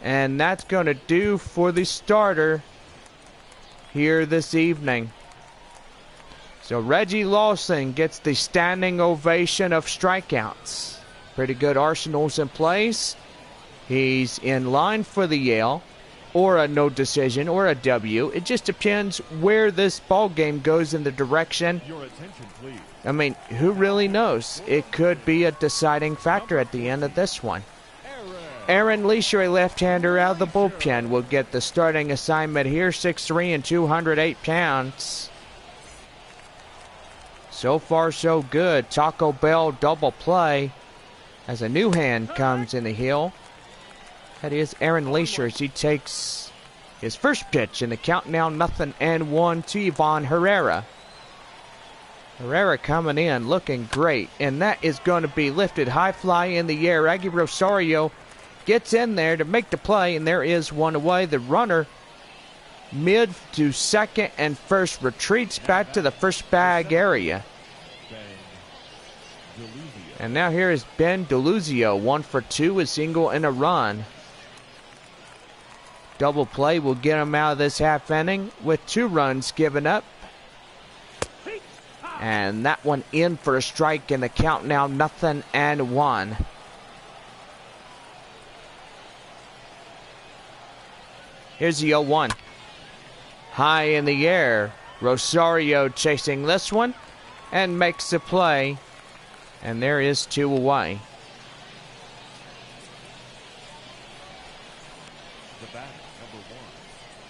And that's going to do for the starter here this evening. So Reggie Lawson gets the standing ovation of strikeouts. Pretty good arsenals in place. He's in line for the Yale, or a no decision, or a W. It just depends where this ball game goes in the direction. Your attention, please. I mean, who really knows? It could be a deciding factor at the end of this one. Aaron Leisure, a left-hander out of the bullpen, will get the starting assignment here. 6'3" and 208 pounds. So far, so good. Taco Bell double play as a new hand comes in the hill. That is Aaron Leisure as he takes his first pitch in the count now 0-1 to Yvonne Herrera. Herrera coming in looking great, and that is going to be lifted high fly in the air. Aggie Rosario gets in there to make the play, and there is one away. The runner mid to second and first retreats back to the first bag area. And now here is Ben DeLuzio, 1 for 2, a single and a run. Double play will get him out of this half inning with 2 runs given up. And that one in for a strike in the count now 0-1. Here's the 0-1. High in the air. Rosario chasing this one and makes the play. And there is 2 away. The batter, number 1,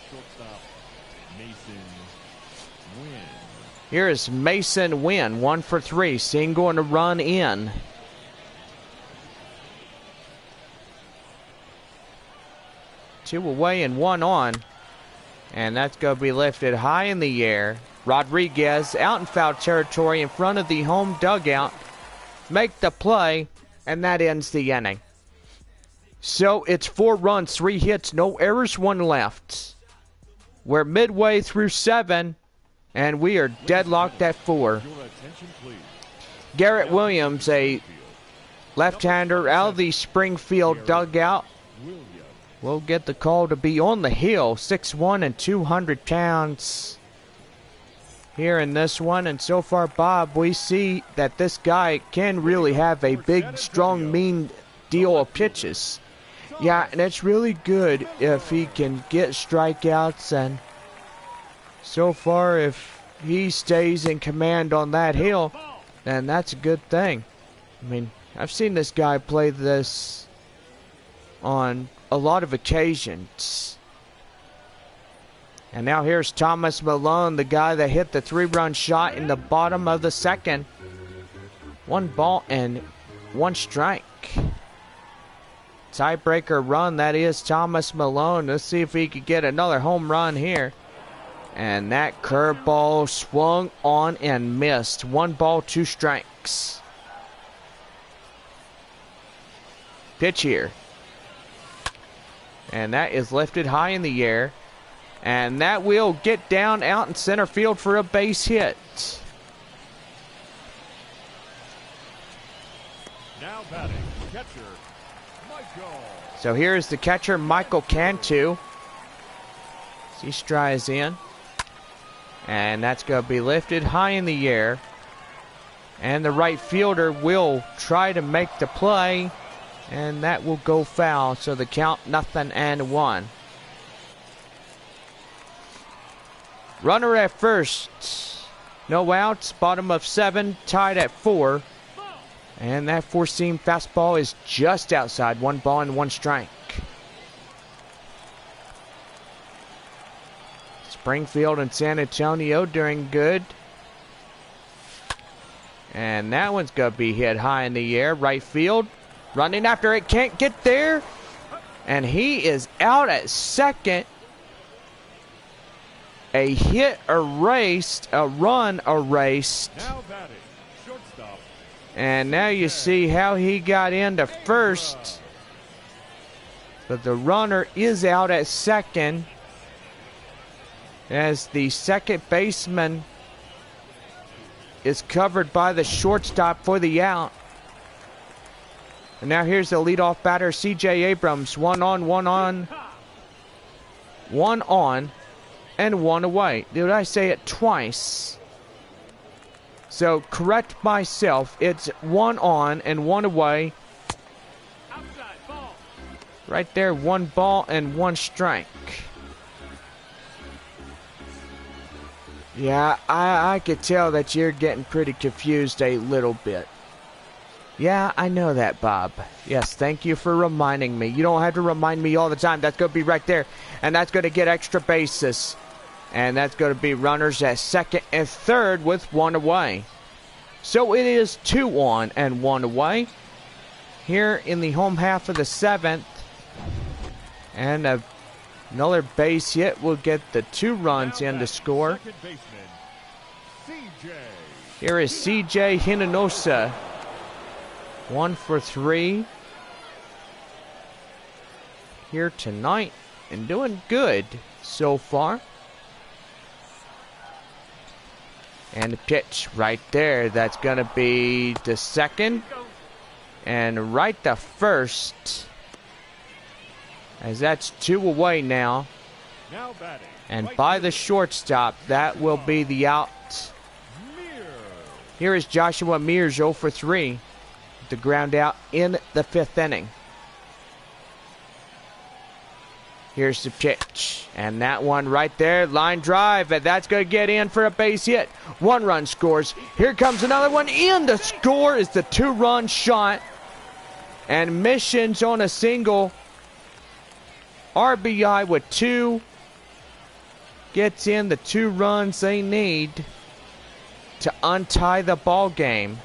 shortstop Mason Wynn. Here is Mason Wynn, 1 for 3, single and a run in. Two away and 1 on. And that's going to be lifted high in the air. Rodriguez out in foul territory in front of the home dugout. Make the play, and that ends the inning. So it's 4 runs, 3 hits, no errors, 1 left. We're midway through 7, and we are deadlocked at 4. Garrett Williams, a left-hander out of the Springfield dugout, will get the call to be on the hill. 6'1" and 200 pounds here in this one. And so far, Bob, we see that this guy can really have a big, strong, mean deal of pitches. Yeah, and it's really good if he can get strikeouts. And so far, if he stays in command on that hill, then that's a good thing. I mean, I've seen this guy play this on a lot of occasions. And now here's Thomas Malone, the guy that hit the 3-run shot in the bottom of the second. 1 ball and 1 strike. Tiebreaker run, that is Thomas Malone. Let's see if he could get another home run here. And that curveball swung on and missed. 1 ball, 2 strikes. Pitch here. And that is lifted high in the air. And that will get down out in center field for a base hit. Now batting, catcher, Michael. So here's the catcher, Michael Cantu. He strides in. And that's going to be lifted high in the air. And the right fielder will try to make the play. And that will go foul. So the count 0-1. Runner at first. No outs. Bottom of 7. Tied at 4. And that 4-seam fastball is just outside. 1 ball and 1 strike. Springfield and San Antonio doing good. And that one's going to be hit high in the air. Right field. Running after it. Can't get there. And he is out at second. A hit erased, a run erased. Now batting, shortstop. And now you see how he got into first. But the runner is out at second. As the second baseman is covered by the shortstop for the out. And now here's the leadoff batter, C.J. Abrams. 1 on, 1 on. 1 on. And 1 away. Did I say it twice? So correct myself. It's 1 on and 1 away. Right there, 1 ball and 1 strike. Yeah, I could tell that you're getting pretty confused a little bit. Yeah, I know that, Bob. Yes, thank you for reminding me. You don't have to remind me all the time. That's going to be right there. And that's going to get extra bases. And that's going to be runners at second and third with 1 away. So it is 2 on and 1 away here in the home half of the 7th. And another base hit will get the 2 runs in to score. Here is CJ Hinonosa. 1 for 3 here tonight and doing good so far. And the pitch right there, that's going to be the second and right to first, as that's 2 away now. And by the shortstop, that will be the out. Here is Joshua Mears 0 for 3. The ground out in the 5th inning. Here's the pitch. And that one right there, line drive. And that's going to get in for a base hit. 1 run scores. Here comes another one in. The score is the 2-run shot. And Missions on a single. RBI with 2. Gets in the 2 runs they need to untie the ball game.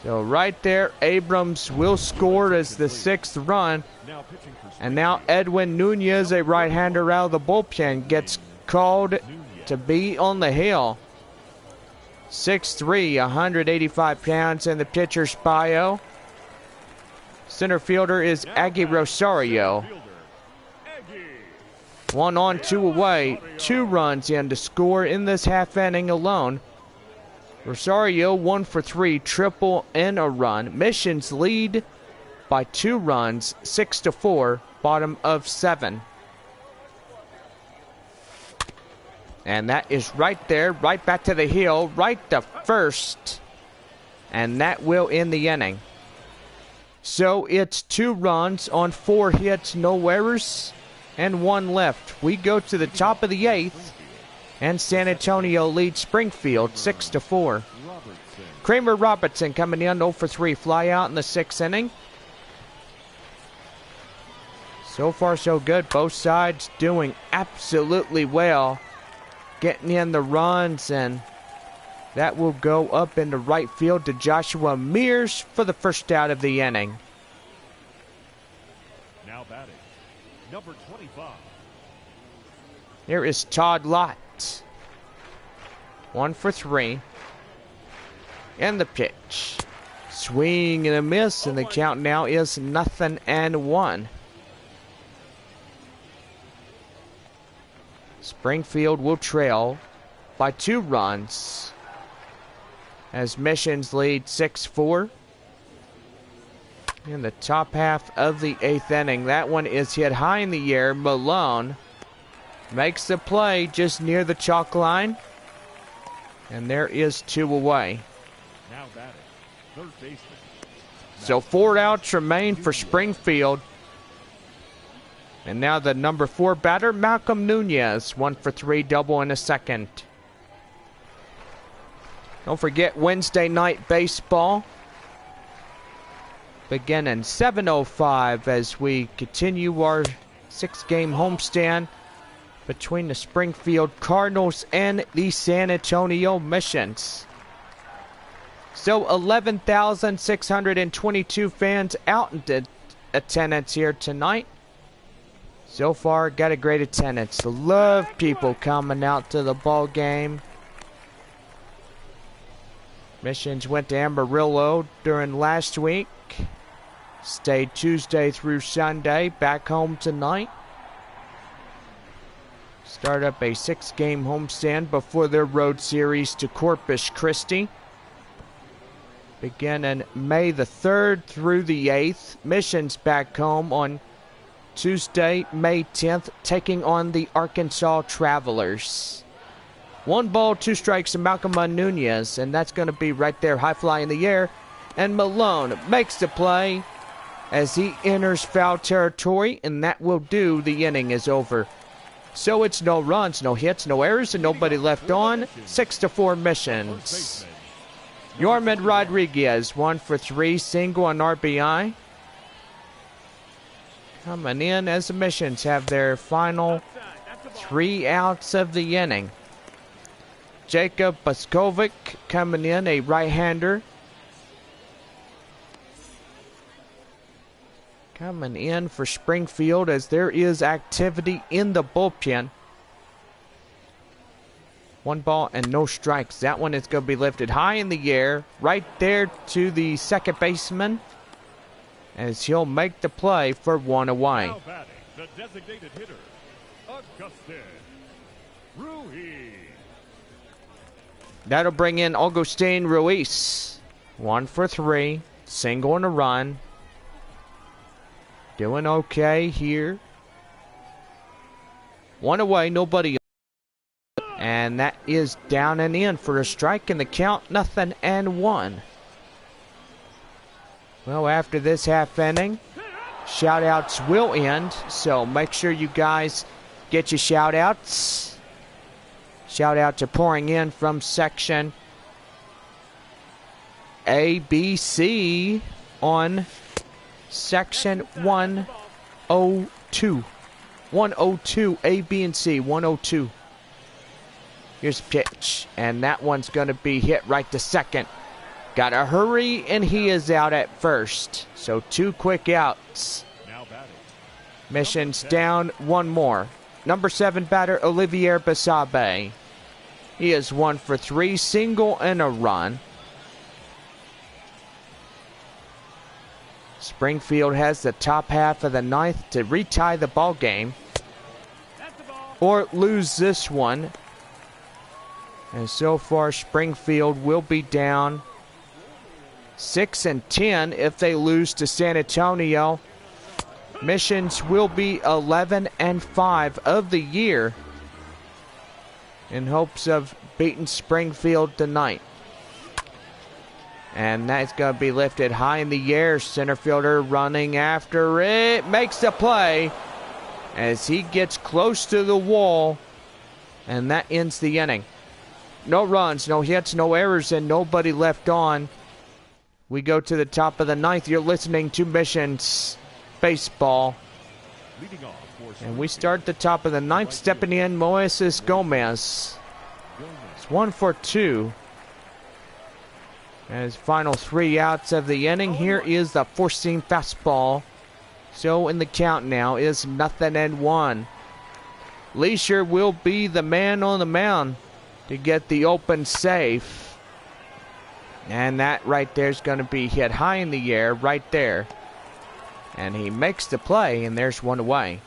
So right there, Abrams will score as the 6th run. And now Edwin Nunez, a right-hander out of the bullpen, gets called to be on the hill. 6'3", 185 pounds in the pitcher's bio. Center fielder is Aggie Rosario. 1 on, 2 away. 2 runs in to score in this half inning alone. Rosario 1 for 3, triple and a run. Missions lead by 2 runs, 6-4, bottom of 7. And that is right there, right back to the hill, right to first. And that will end the inning. So it's 2 runs on 4 hits, no errors, and 1 left. We go to the top of the 8th. And San Antonio leads Springfield 6-4. Kramer Robertson coming in 0 for 3. Fly out in the 6th inning. So far so good. Both sides doing absolutely well. Getting in the runs, and that will go up into right field to Joshua Mears for the first out of the inning. Now batting, number 25. Here is Todd Lott. 1 for 3. And the pitch. Swing and a miss, and the count now is 0-1. Springfield will trail by 2 runs as Missions lead 6-4. In the top half of the 8th inning, that one is hit high in the air. Malone makes the play just near the chalk line. And there is 2 away. Now batting, third baseman. So 4 outs remain for Springfield. And now the number 4 batter, Malcolm Nunez. 1 for 3, double and a second. Don't forget Wednesday night baseball. Beginning 7:05 as we continue our 6-game homestand between the Springfield Cardinals and the San Antonio Missions. So 11,622 fans out in attendance here tonight. So far, got a great attendance. Love people coming out to the ball game. Missions went to Amarillo during last week. Stayed Tuesday through Sunday. Back home tonight. Start up a 6-game homestand before their road series to Corpus Christi. Beginning May the 3rd through the 8th. Missions back home on Tuesday, May 10th, taking on the Arkansas Travelers. 1 ball, 2 strikes to Malcolm Nunez, and that's going to be right there, high fly in the air. And Malone makes the play as he enters foul territory, and that will do. The inning is over. So it's no runs, no hits, no errors, and nobody left on. 6-4 Missions. Yorman Rodriguez, 1 for 3, single on RBI. Coming in as the Missions have their final 3 outs of the inning. Jacob Baskovic coming in, a right-hander. Coming in for Springfield as there is activity in the bullpen. 1 ball and no strikes. That one is going to be lifted high in the air, right there to the second baseman, as he'll make the play for 1 away. Now batting, the designated hitter, Augustin Ruiz. That'll bring in Augustin Ruiz. 1 for 3, single and a run. Doing okay here. 1 away, nobody. And that is down and in for a strike in the count, 0-1. Well, after this half inning, shout-outs will end. So make sure you guys get your shout-outs. Shout-outs are pouring in from section A, B, C on section 102. 102, A, B, and C, 102. Here's a pitch, and that one's going to be hit right to second. Got to hurry, and he is out at first. So 2 quick outs. Now batting. Mission's down 1 more. Number 7 batter, Olivier Basabe. He is 1 for 3, single and a run. Springfield has the top half of the 9th to retie the ball game or lose this one. And so far, Springfield will be down 6-10 if they lose to San Antonio. Missions will be 11-5 of the year in hopes of beating Springfield tonight. And that's going to be lifted high in the air. Center fielder running after it. Makes the play as he gets close to the wall. And that ends the inning. No runs, no hits, no errors, and nobody left on. We go to the top of the 9th. You're listening to Missions Baseball. Leading off for And we start the top of the 9th. Stepping in, Moises Gomez. It's 1 for 2. As final 3 outs of the inning, here is the 4-seam fastball. So in the count now is 0-1. Leisure will be the man on the mound to get the open safe. And that right there is going to be hit high in the air right there. And he makes the play, and there's 1 away.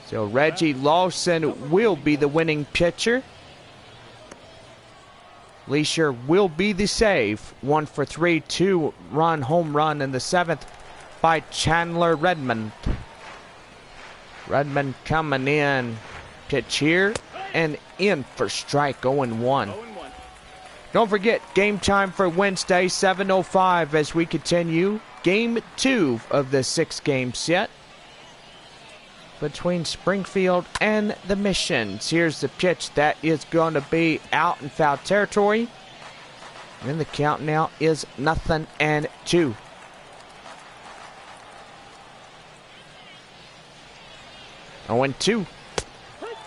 So Reggie Lawson will be the winning pitcher. Leisure will be the save. 1 for 3, 2-run home run in the 7th by Chandler Redmond. Redmond coming in. Pitch here and in for strike, 0-1. Don't forget, game time for Wednesday, 7:05 as we continue game 2 of the 6-game set between Springfield and the Missions. Here's the pitch that is going to be out in foul territory. And the count now is 0-2. 0-2.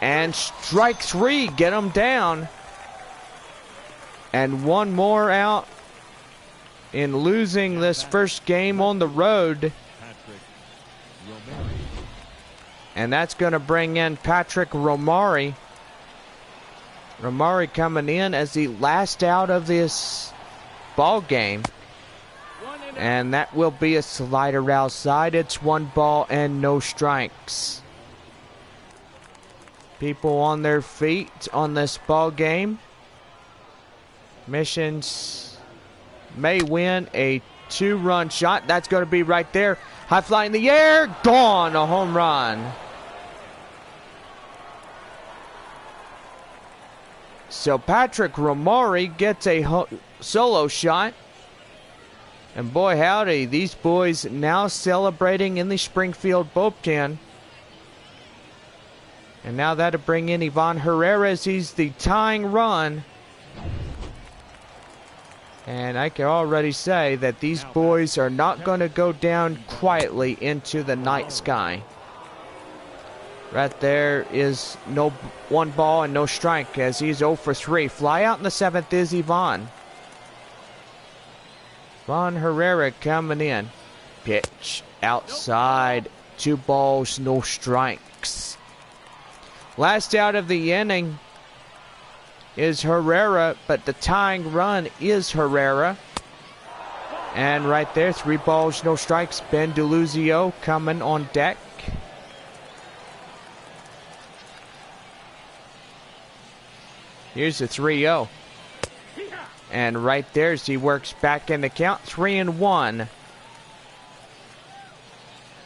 And strike 3, get him down. And 1 more out in losing this first game on the road. And that's going to bring in Patrick Romari. Romari coming in as the last out of this ball game. And that will be a slider outside. It's 1 ball and no strikes. People on their feet on this ball game. Missions may win a 2-run shot. That's going to be right there. High fly in the air. Gone. A home run. So Patrick Romari gets a solo shot. And boy howdy, these boys now celebrating in the Springfield bullpen. And now that'll bring in Yvonne Herrera as he's the tying run. And I can already say that these boys are not going to go down quietly into the night sky. Right there is no 1 ball and no strike as he's 0 for 3. Fly out in the 7th is Yvonne. Yvonne Herrera coming in. Pitch outside. 2 balls, no strikes. Last out of the inning is Herrera, but the tying run is Herrera. And right there, 3 balls, no strikes. Ben DeLuzio coming on deck. Here's the 3-0. And right there, as he works back in the count, 3-1.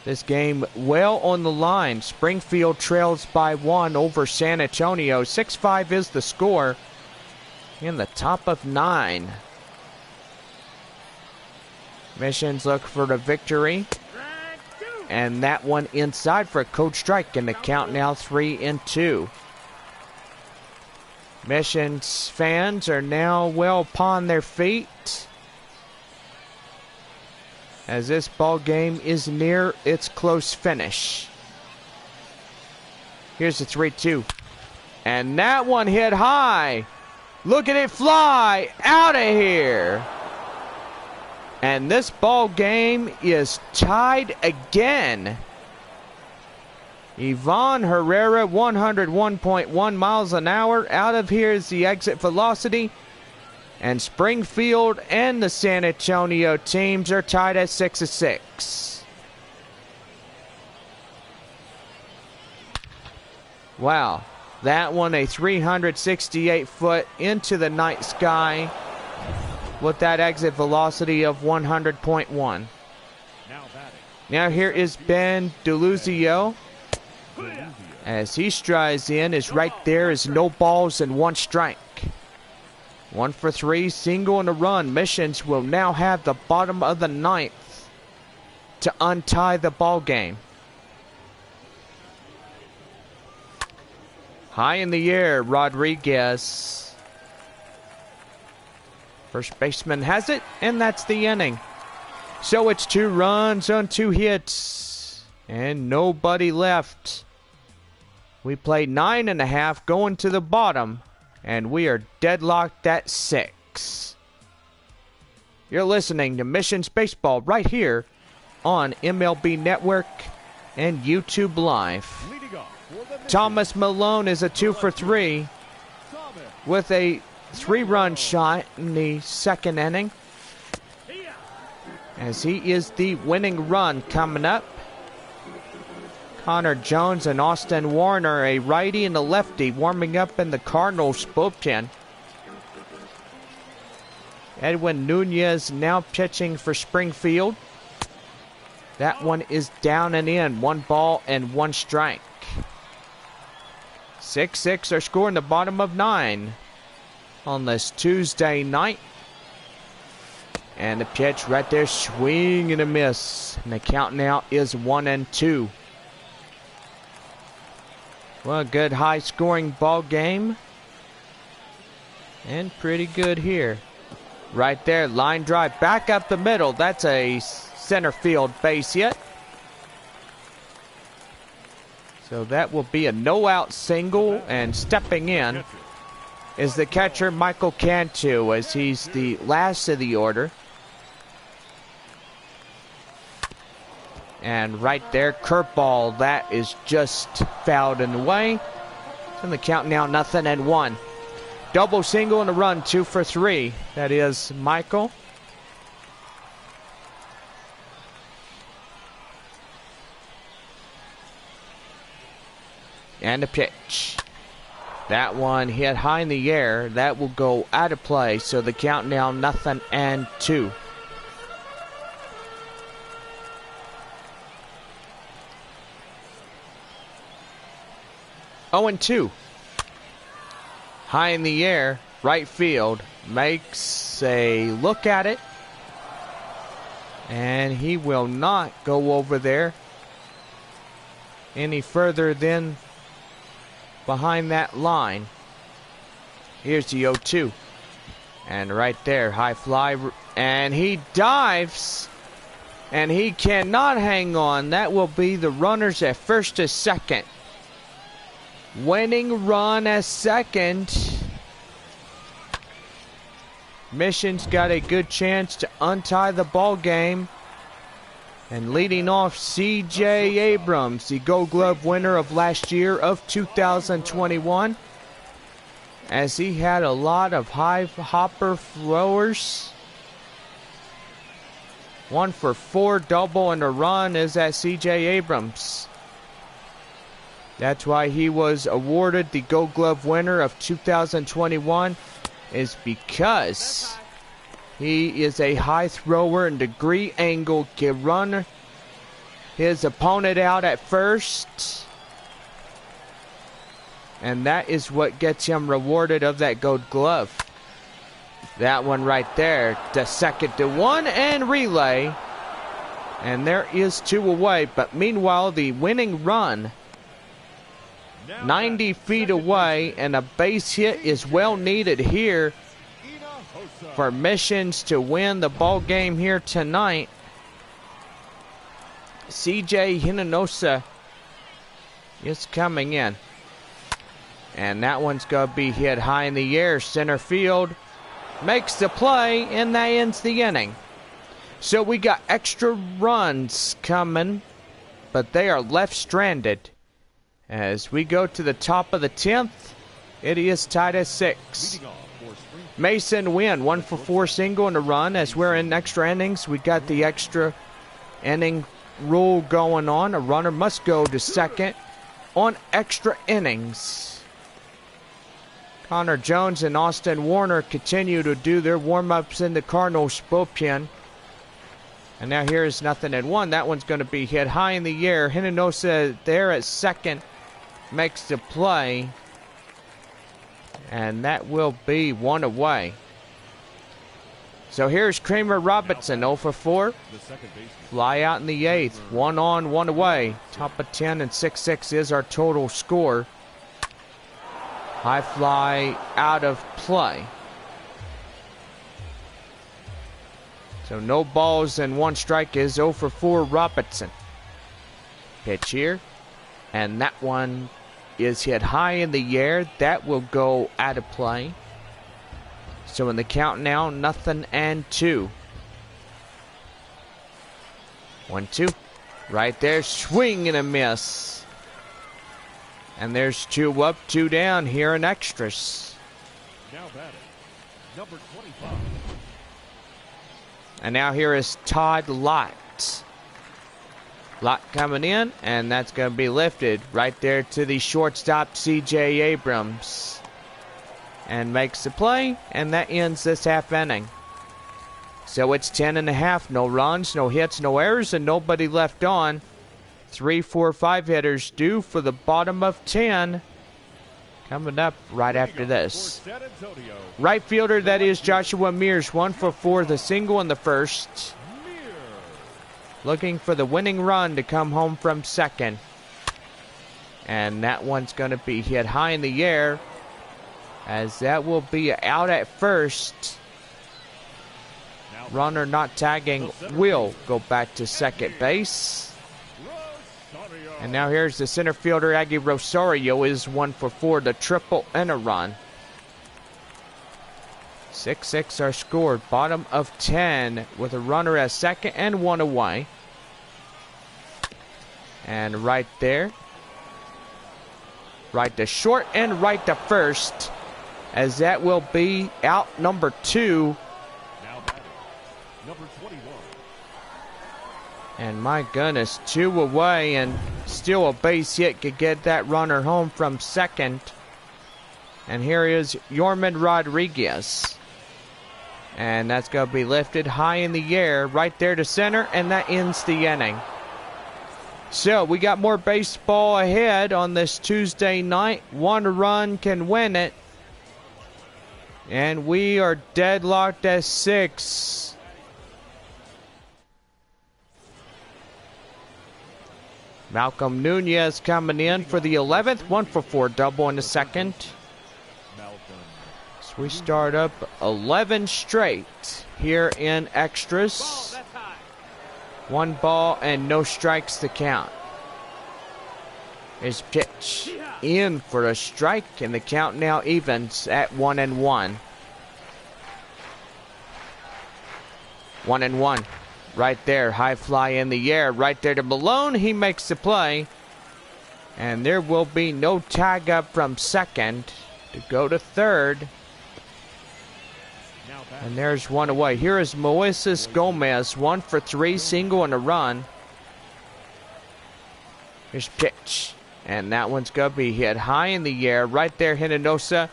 This game well on the line. Springfield trails by 1 over San Antonio. 6-5 is the score in the top of 9. Missions look for the victory. And that one inside for a code strike, and the count now 3-2. Missions fans are now well upon their feet as this ball game is near its close finish. Here's the 3-2. And that one hit high. Look at it fly out of here. And this ball game is tied again. Yvonne Herrera, 101.1 miles an hour. Out of here is the exit velocity. And Springfield and the San Antonio teams are tied at 6-6. Wow. That one a 368 foot into the night sky with that exit velocity of 100.1. Now here is Ben DeLuzio. As he strides in, is right there is no balls and 1 strike. 1 for 3, single and a run. Missions will now have the bottom of the 9th to untie the ball game. High in the air, Rodriguez. First baseman has it, and that's the inning. So it's 2 runs on 2 hits, and nobody left. We played 9.5 going to the bottom, and we are deadlocked at 6. You're listening to Missions Baseball right here on MLB Network and YouTube Live. Thomas Malone is a 2 for 3 with a 3-run shot in the 2nd inning, as he is the winning run coming up. Connor Jones and Austin Warner, a righty and a lefty, warming up in the Cardinals bullpen. Edwin Nunez now pitching for Springfield. That one is down and in. 1 ball and 1 strike. 6-6 are scoring the bottom of 9 on this Tuesday night. And the pitch right there, swing and a miss. And the count now is 1-2. Well, a good high-scoring ball game. And pretty good here. Right there, line drive back up the middle. That's a center field base hit. So that will be a no-out single, and stepping in is the catcher Michael Cantu, as he's the last of the order. And right there, curveball, that is just fouled in the way. And the count now 0-1. Double single and a run, 2 for 3. That is Michael. And a pitch. That one hit high in the air. That will go out of play. So the count now 0-2. Oh, and 2. High in the air, right field, makes a look at it. And he will not go over there any further than behind that line. Here's the 0-2. And right there, high fly. And he dives. And he cannot hang on. That will be the runners at first to second. winning run at second. Mission's got a good chance to untie the ball game. And leading off, C.J. Abrams, the Gold Glove winner of last year of 2021. As he had a lot of high hopper throwers. 1 for 4 double in a run is at C.J. Abrams. That's why he was awarded the Gold Glove winner of 2021, is because he is a high thrower and degree angle, can run his opponent out at first. And that is what gets him rewarded of that Gold Glove. That one right there, the 2nd to 1 and relay. And there is 2 away, but meanwhile the winning run 90 feet away, and a base hit is well needed here for Missions to win the ball game here tonight. CJ Hinojosa is coming in. And that one's going to be hit high in the air. Center field makes the play, and that ends the inning. So we got extra runs coming, but they are left stranded. As we go to the top of the 10th, it is tied at 6. Mason Wynn, 1 for 4 single in a run. As we're in extra innings, we got the extra inning rule going on. A runner must go to second on extra innings. Connor Jones and Austin Warner continue to do their warm-ups in the Cardinals bullpen. And now here is 0-1. That one's going to be hit high in the air. Hinojosa there at second makes the play. And that will be 1 away. So here's Kramer Robinson, 0 for 4. Fly out in the 8th. 1 on, 1 away. Top of 10 and 6-6 is our total score. High fly out of play. So no balls and 1 strike is 0 for 4 Robinson. Pitch here. And that one is hit high in the air. That will go out of play. So in the count now, 0-2. 1-2. Right there, swing and a miss. And there's 2 up, 2 down here in extras. Now batting, number 25. And now here is Todd Lott. Lott coming in, and that's going to be lifted right there to the shortstop, C.J. Abrams. And makes the play, and that ends this half inning. So it's 10-1/2, no runs, no hits, no errors, and nobody left on. 3, 4, 5 hitters due for the bottom of 10. Coming up right after this. Right fielder, that is Joshua Mears, 1 for 4, the single in the first. Looking for the winning run to come home from second. And that one's going to be hit high in the air, as that will be out at first. Runner not tagging will go back to second base. And now here's the center fielder, Aggie Rosario, is 1 for 4, the triple and a run. 6-6 are scored, bottom of 10 with a runner at second and 1 away. And right there, right to short and right to first, as that will be out number 2. Now batting, number 21. And my goodness, 2 away, and still a base hit could get that runner home from second. And here is Yorman Rodriguez. And that's going to be lifted high in the air, right there to center, and that ends the inning. So we got more baseball ahead on this Tuesday night. 1 run can win it. And we are deadlocked at 6. Malcolm Nunez coming in for the 11th. 1 for 4 double in the second. So we start up 11 straight here in extras. 1 ball and no strikes to count. Here's pitch. in for a strike, and the count now evens at 1-1. 1-1. Right there, high fly in the air. Right there to Malone. He makes the play. And there will be no tag up from second to go to third. And there's one away. Here is Moises Gomez, 1 for 3, single and a run. Here's pitch. And that one's going to be hit high in the air. Right there, Hinojosa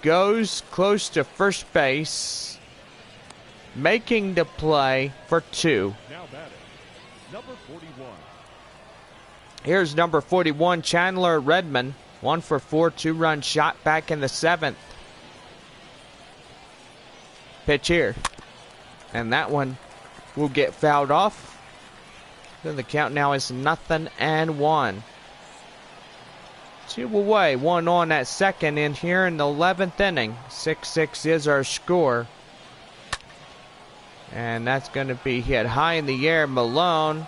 goes close to first base, making the play for 2. Now batting, number 41. Here's number 41, Chandler Redmond. 1 for 4, 2-run shot back in the 7th. Pitch here. And that one will get fouled off. Then the count now is 0-1. 2 away, 1 on at second in here in the 11th inning. 6-6 is our score. And that's going to be hit high in the air. Malone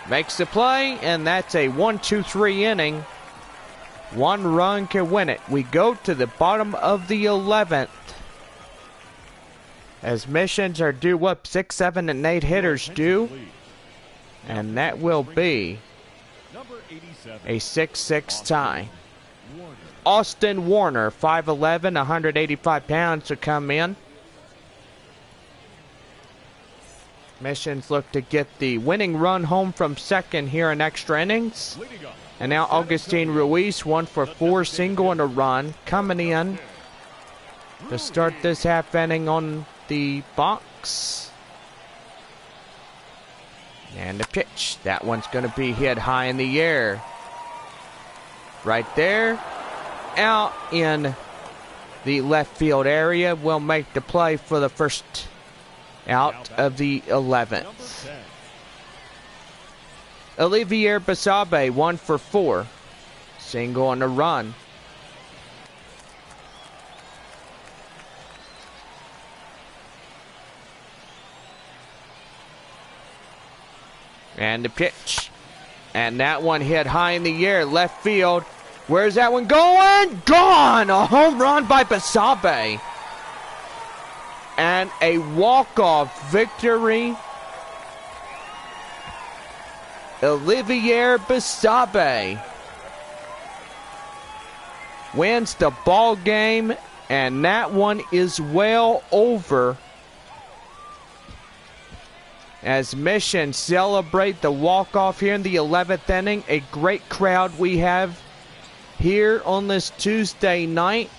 makes the play, and that's a 1-2-3 inning. 1 run can win it. We go to the bottom of the 11th. As Missions are due up, 6, 7, and 8 hitters due. And that will be a 6-6 tie. Austin Warner, 5'11", 185 pounds to come in. Missions look to get the winning run home from second here in extra innings. And now Augustine Ruiz, 1 for 4, single and a run, coming in to start this half inning on the box. And the pitch. That one's going to be hit high in the air. Right there. Out in the left field area. Will make the play for the first out of the 11th. Olivier Basabe, 1 for 4. Single on a run. And the pitch. And that one hit high in the air, left field. Where's that one going? Gone! A home run by Basabe. And a walk-off victory. Olivier Basabe wins the ball game, and that one is well over. As Mission celebrate the walk-off here in the 11th inning. A great crowd we have here on this Tuesday night.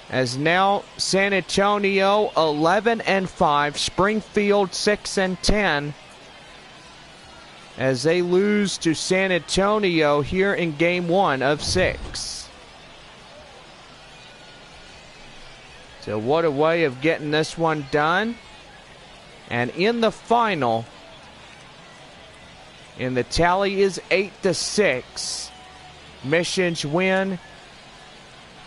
As now San Antonio 11-5, Springfield 6-10. As they lose to San Antonio here in game 1 of 6. So what a way of getting this one done. And in the final, and the tally is 8-6. Missions win.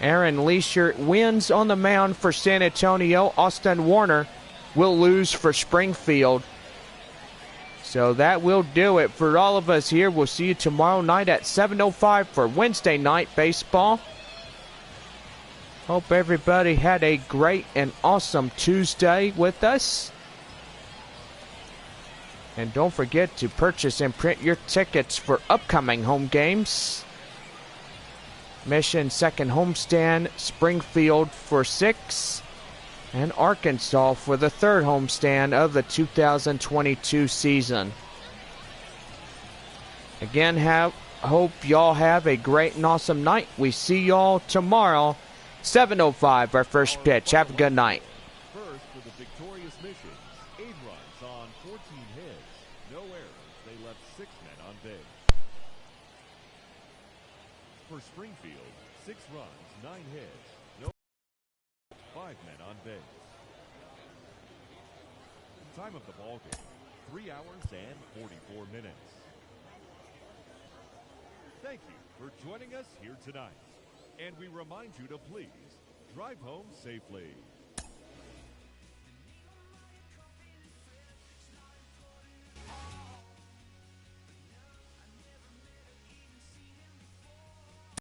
Aaron Leisure wins on the mound for San Antonio. Austin Warner will lose for Springfield. So that will do it for all of us here. We'll see you tomorrow night at 7:05 for Wednesday night baseball. Hope everybody had a great and awesome Tuesday with us. And don't forget to purchase and print your tickets for upcoming home games. Mission second homestand, Springfield for 6, and Arkansas for the third homestand of the 2022 season. Again, hope y'all have a great and awesome night. We see y'all tomorrow. 7:05, our first pitch. Have a good night. First for the victorious Missions, Abrams on 14 hits. No errors. They left 6 men on base. For Springfield, 6 runs, 9 hits. No 5 men on base. Time of the ball game, 3 hours and 44 minutes. Thank you for joining us here tonight. And we remind you to please drive home safely.